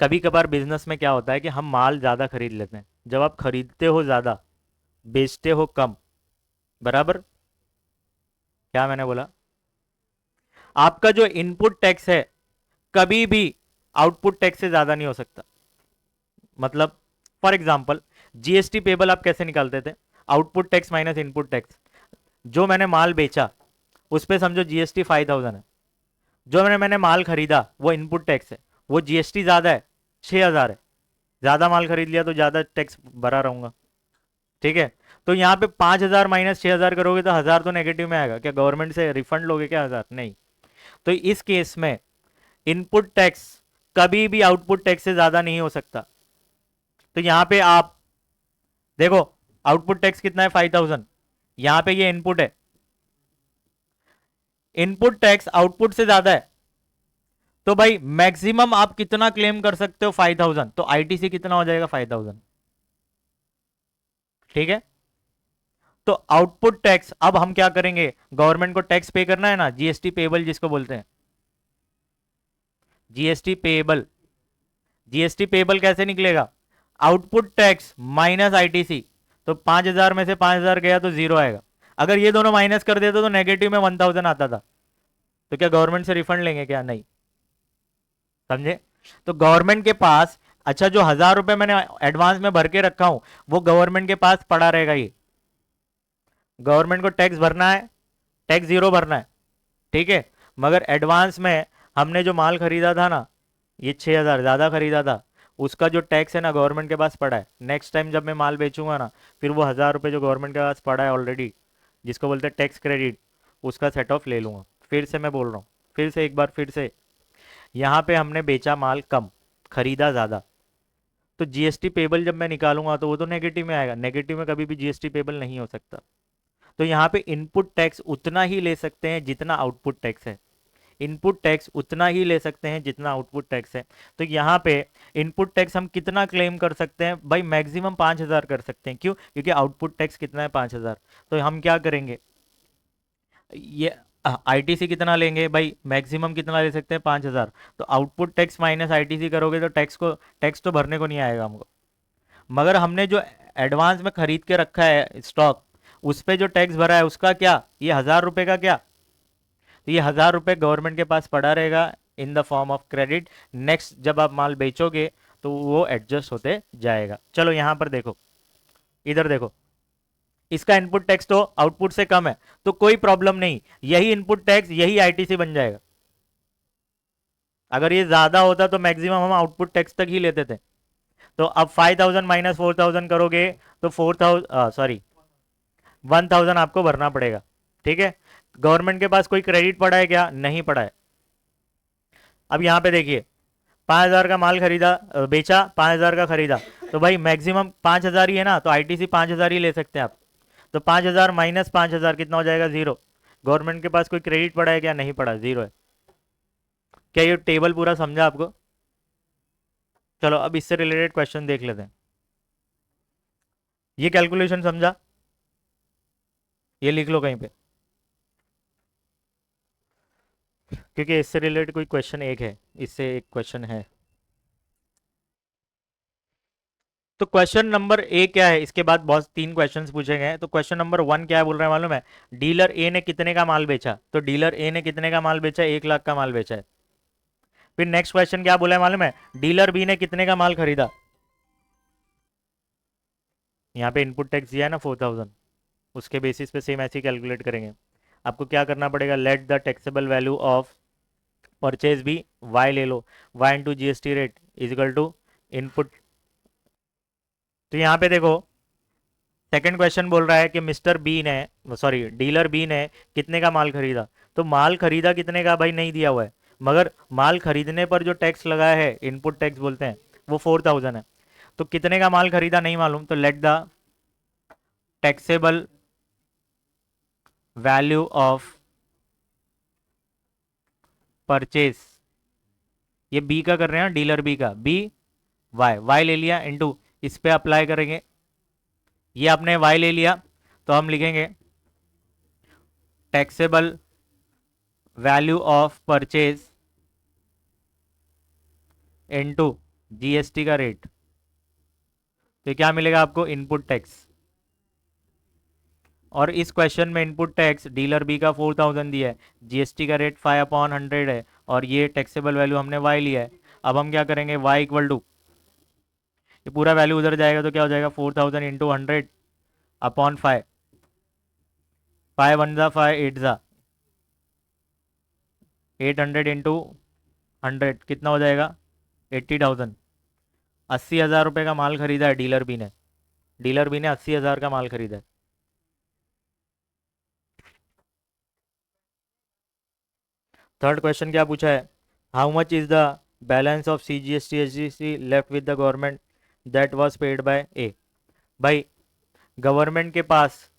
Speaker 1: कभी कभार बिजनेस में क्या होता है कि हम माल ज़्यादा खरीद लेते हैं। जब आप खरीदते हो ज़्यादा, बेचते हो कम, बराबर। क्या मैंने बोला? आपका जो इनपुट टैक्स है कभी भी आउटपुट टैक्स से ज़्यादा नहीं हो सकता। मतलब फॉर एग्जाम्पल, जीएसटी पेबल आप कैसे निकालते थे? Output tax minus input tax. जो मैंने माल बेचा उस पर समझो जीएसटी 5,000 है। जो मैंने माल खरीदा वो इनपुट टैक्स है, वो जीएसटी ज़्यादा है, 6,000 है। ज़्यादा माल खरीद लिया तो ज़्यादा टैक्स भरा रहूंगा, ठीक है। तो यहाँ पे 5,000 माइनस 6,000 करोगे तो 1,000 तो नेगेटिव में आएगा। क्या गवर्नमेंट से रिफंड लोगे क्या? 1,000 नहीं। तो इस केस में इनपुट टैक्स कभी भी आउटपुट टैक्स से ज्यादा नहीं हो सकता। तो यहां पे आप देखो, आउटपुट टैक्स कितना है? 5,000। यहां पे ये इनपुट है, इनपुट टैक्स आउटपुट से ज्यादा है। तो भाई मैक्सिमम आप कितना क्लेम कर सकते हो? 5,000। तो आईटीसी कितना हो जाएगा? 5,000, ठीक है। तो आउटपुट टैक्स, अब हम क्या करेंगे? गवर्नमेंट को टैक्स पे करना है ना, जीएसटी पेबल जिसको बोलते हैं, जीएसटी पेबल। जीएसटी पेबल कैसे निकलेगा? Output tax minus ITC. तो 5,000 में से 5,000 गया तो जीरो आएगा। अगर ये दोनों माइनस कर देते तो नेगेटिव में 1,000 आता था। तो क्या गवर्नमेंट से रिफंड लेंगे क्या? नहीं। समझे? तो गवर्नमेंट के पास, अच्छा, जो 1,000 रुपए मैंने एडवांस में भर के रखा हूं वो गवर्नमेंट के पास पड़ा रहेगा। ये गवर्नमेंट को टैक्स भरना है, टैक्स जीरो भरना है, ठीक है। मगर एडवांस में हमने जो माल खरीदा था ना, ये 6,000 ज़्यादा खरीदा था, उसका जो टैक्स है ना गवर्नमेंट के पास पड़ा है। नेक्स्ट टाइम जब मैं माल बेचूंगा ना, फिर वो 1,000 रुपये जो गवर्नमेंट के पास पड़ा है ऑलरेडी, जिसको बोलते हैं टैक्स क्रेडिट, उसका सेट ऑफ ले लूँगा। फिर से मैं बोल रहा हूँ, फिर से एक बार फिर से, यहाँ पे हमने बेचा माल कम, खरीदा ज़्यादा, तो जीएसटी पेबल जब मैं निकालूंगा तो वो तो नेगेटिव में आएगा। नेगेटिव में कभी भी जीएसटी पेबल नहीं हो सकता। तो यहाँ पे इनपुट टैक्स उतना ही ले सकते हैं जितना आउटपुट टैक्स है। इनपुट टैक्स उतना ही ले सकते हैं जितना आउटपुट टैक्स है। तो यहाँ पे इनपुट टैक्स हम कितना क्लेम कर सकते हैं भाई? मैक्सिमम 5,000 कर सकते हैं। क्यों? क्योंकि आउटपुट टैक्स कितना है? 5,000। तो हम क्या करेंगे, ये आईटीसी कितना लेंगे भाई? मैक्सिमम कितना ले सकते हैं? 5,000। तो आउटपुट टैक्स माइनस आईटीसी करोगे तो टैक्स तो भरने को नहीं आएगा हमको। मगर हमने जो एडवांस में खरीद के रखा है स्टॉक, उस पे जो टैक्स भरा है उसका क्या? ये 1,000 रुपए का क्या? तो ये 1,000 रुपए गवर्नमेंट के पास पड़ा रहेगा in the form of credit. Next जब आप माल बेचोगे तो वो एडजस्ट होते जाएगा। चलो यहां पर देखो, इधर देखो, इसका इनपुट टैक्स तो आउटपुट से कम है, तो कोई प्रॉब्लम नहीं, यही इनपुट टैक्स यही आईटीसी बन जाएगा। अगर ये ज्यादा होता तो मैक्सिमम हम आउटपुट टैक्स तक ही लेते थे। तो अब 5,000 माइनस 4,000 करोगे तो 4,000 सॉरी 1,000 आपको भरना पड़ेगा। ठीक है? गवर्नमेंट के पास कोई क्रेडिट पड़ा है क्या? नहीं पड़ा है। अब यहां पे देखिए, 5,000 का माल खरीदा, बेचा, 5,000 का खरीदा, तो भाई मैक्सिमम 5,000 ही है ना, तो आईटीसी 5,000 ही ले सकते हैं आप। तो 5,000 माइनस 5,000 कितना हो जाएगा? 0। गवर्नमेंट के पास कोई क्रेडिट पड़ा है क्या? नहीं पड़ा, 0 है। क्या ये टेबल पूरा समझा आपको? चलो अब इससे रिलेटेड क्वेश्चन देख लेते हैं। ये कैलकुलेशन समझा? ये लिख लो कहीं पे, क्योंकि इससे रिलेटेड कोई क्वेश्चन एक है, इससे एक क्वेश्चन है। तो क्वेश्चन नंबर ए क्या है? इसके बाद बहुत 3 क्वेश्चंस पूछे गए हैं। तो क्वेश्चन नंबर 1 क्या बोल रहा है मालूम है? डीलर ए ने कितने का माल बेचा? तो डीलर ए ने कितने का माल बेचा? 1,00,000 का माल बेचा है। फिर नेक्स्ट क्वेश्चन क्या बोला है मालूम है? डीलर बी ने कितने का माल खरीदा? यहाँ पे इनपुट टैक्स दिया है ना 4,000, उसके बेसिस पे सेम ऐसे ही कैलकुलेट करेंगे। आपको क्या करना पड़ेगा? Let the taxable value of purchase भी वाई ले लो, Y into GST rate is equal to input. तो यहाँ पे देखो, सेकंड क्वेश्चन बोल रहा है कि मिस्टर बी ने, सॉरी डीलर बी ने कितने का माल खरीदा। तो माल खरीदा कितने का भाई? नहीं दिया हुआ है, मगर माल खरीदने पर जो टैक्स लगा है, इनपुट टैक्स बोलते हैं, वो 4,000 है। तो कितने का माल खरीदा नहीं मालूम, तो late the taxable value of purchase, ये बी का कर रहे हैं, डीलर बी का, बी वाई, वाई ले लिया इनटू, इस पे अप्लाई करेंगे, ये आपने वाई ले लिया, तो हम लिखेंगे taxable value of purchase into GST का रेट। तो क्या मिलेगा आपको? Input tax. और इस क्वेश्चन में इनपुट टैक्स डीलर बी का 4,000 दिया है, जीएसटी का रेट 5/100 है, और ये टैक्सेबल वैल्यू हमने वाई लिया है। अब हम क्या करेंगे? वाई इक्वल टू, ये पूरा वैल्यू उधर जाएगा तो क्या हो जाएगा? 4,000 इंटू 100 अपॉन 5, 5 1 जा 5 8 जा 800 इंटू 100 कितना हो जाएगा? 80,000। 80,000 रुपये का माल खरीदा है डीलर बी ने, डीलर बी ने 80,000 का माल खरीदा है। थर्ड क्वेश्चन क्या पूछा है? How much is the balance of CGST SGST left with the government that was paid by A. भाई गवर्नमेंट के पास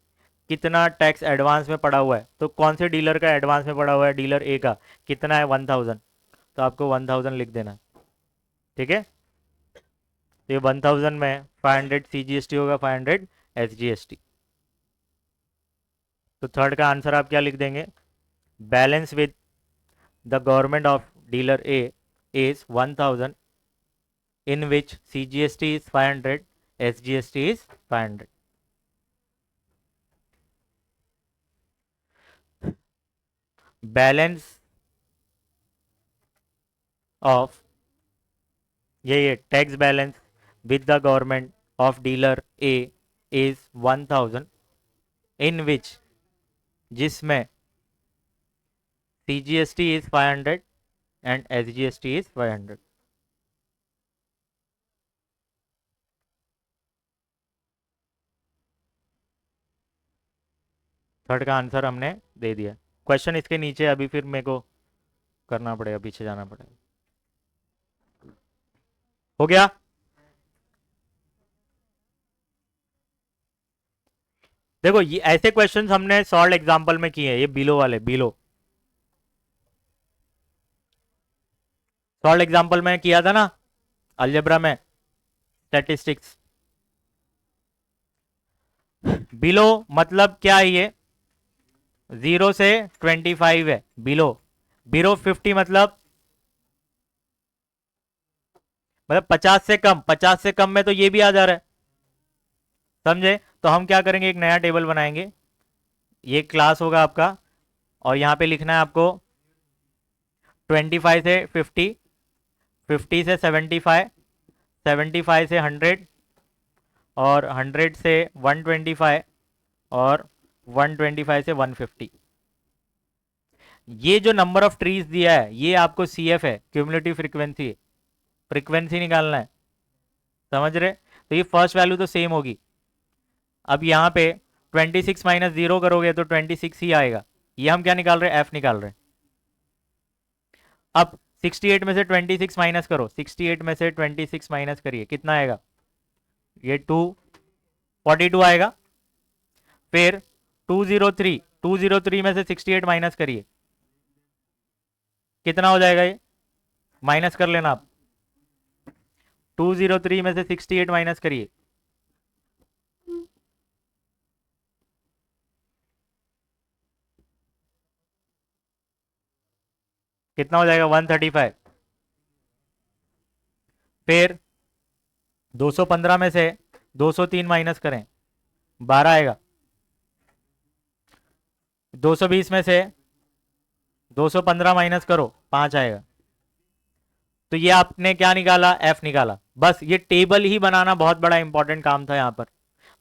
Speaker 1: कितना टैक्स एडवांस में पड़ा हुआ है? तो कौन से डीलर का एडवांस में पड़ा हुआ है? डीलर ए का। कितना है? 1,000। तो आपको 1,000 लिख देना। ठीक है? तो ये 1,000 में 500 CGST होगा, 500 SGST। तो थर्ड का आंसर आप क्या लिख देंगे? Balance with the government of dealer A is 1,000 in which CGST is 500, SGST is 500. Balance of, ये tax balance with the government of dealer A is 1,000 इन विच, जिसमें CGST is 500 and SGST is 500। Third का answer हमने दे दिया। Question इसके नीचे, अभी फिर मेरे को करना पड़ेगा, पीछे जाना पड़ेगा। हो गया? देखो ये ऐसे क्वेश्चंस हमने सॉल्व एग्जांपल में किए हैं, ये बिलो वाले, बिलो सॉल्व एग्जांपल में किया था ना, अलजेब्रा में, स्टैटिस्टिक्स। बिलो मतलब क्या है ये, 0 से 25 है बिलो। बिलो 50 मतलब 50 से कम, 50 से कम में तो ये भी आ जा रहा है, समझे। तो हम क्या करेंगे, एक नया टेबल बनाएंगे, ये क्लास होगा आपका, और यहां पे लिखना है आपको 25 से 50, 50 से 75, 75 से 100, और 100 से 125, और 125 से 150। ये जो नंबर ऑफ ट्रीज दिया है ये आपको सी एफ है, क्यूमुलेटिव फ्रीक्वेंसी, फ्रीक्वेंसी निकालना है, समझ रहे। तो ये फर्स्ट वैल्यू तो सेम होगी। अब यहाँ पे 26 माइनस 0 करोगे तो 26 ही आएगा। ये हम क्या निकाल रहे हैं, एफ निकाल रहे हैं। अब 68 में से 26 माइनस करो, 68 में से 26 माइनस करिए, कितना आएगा, ये 242 आएगा। फिर 203, 203 में से 68 माइनस करिए, कितना हो जाएगा, ये माइनस कर लेना आप। 203 में से 68 माइनस करिए, कितना हो जाएगा, 135। फिर 215 में से 203 माइनस करें, 12 आएगा। 220 में से 215 माइनस करो, 5 आएगा। तो ये आपने क्या निकाला, एफ निकाला। बस ये टेबल ही बनाना बहुत बड़ा इंपॉर्टेंट काम था यहाँ पर।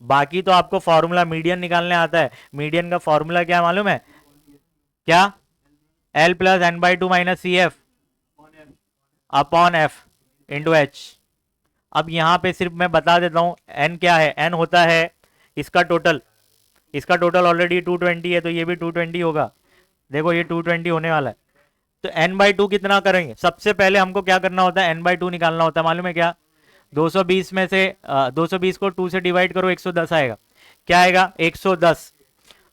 Speaker 1: बाकी तो आपको फॉर्मूला मीडियन निकालने आता है। मीडियन का फॉर्मूला क्या मालूम है, क्या, L plus N by two minus C F upon F into H. अब यहां पे सिर्फ मैं बता देता हूं एन क्या है। एन होता है इसका टोटल, इसका टोटल ऑलरेडी 220 है, तो ये भी 220 होगा। देखो ये 220 होने वाला है। तो एन बाई टू कितना करेंगे, सबसे पहले हमको क्या करना होता है, एन बाई टू निकालना होता है, मालूम है क्या। 220 में से 220 को 2 से डिवाइड करो, 110 आएगा। क्या आएगा, 110।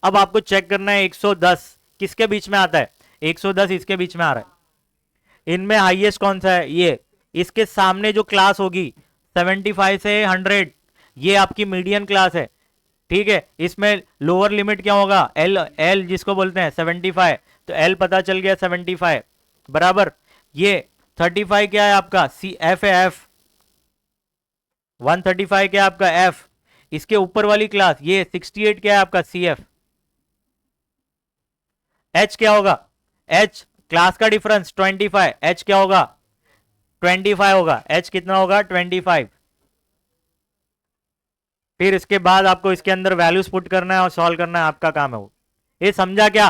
Speaker 1: अब आपको चेक करना है 110 किसके बीच में आता है, 110 इसके बीच में आ रहा है। इनमें हाईएस्ट कौन सा है, ये। इसके सामने जो क्लास होगी 75 से 100, ये आपकी मीडियन क्लास है, ठीक है। इसमें लोअर लिमिट क्या होगा, एल, एल जिसको बोलते हैं 75, तो एल पता चल गया 75 बराबर। ये 35 क्या है आपका, सी एफ है, एफ 135 क्या है आपका, एफ। इसके ऊपर वाली क्लास ये 68 क्या है आपका, सी एफ। एच क्या होगा, एच क्लास का डिफरेंस 25, एच क्या होगा 25 होगा, एच कितना होगा 25। फिर इसके बाद आपको इसके अंदर वैल्यूज पुट करना है और सॉल्व करना है, आपका काम है वो। ये समझा क्या।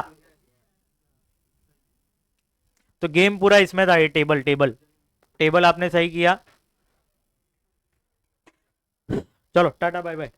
Speaker 1: तो गेम पूरा इसमें था, ये टेबल, टेबल टेबल आपने सही किया। चलो टाटा बाय बाय।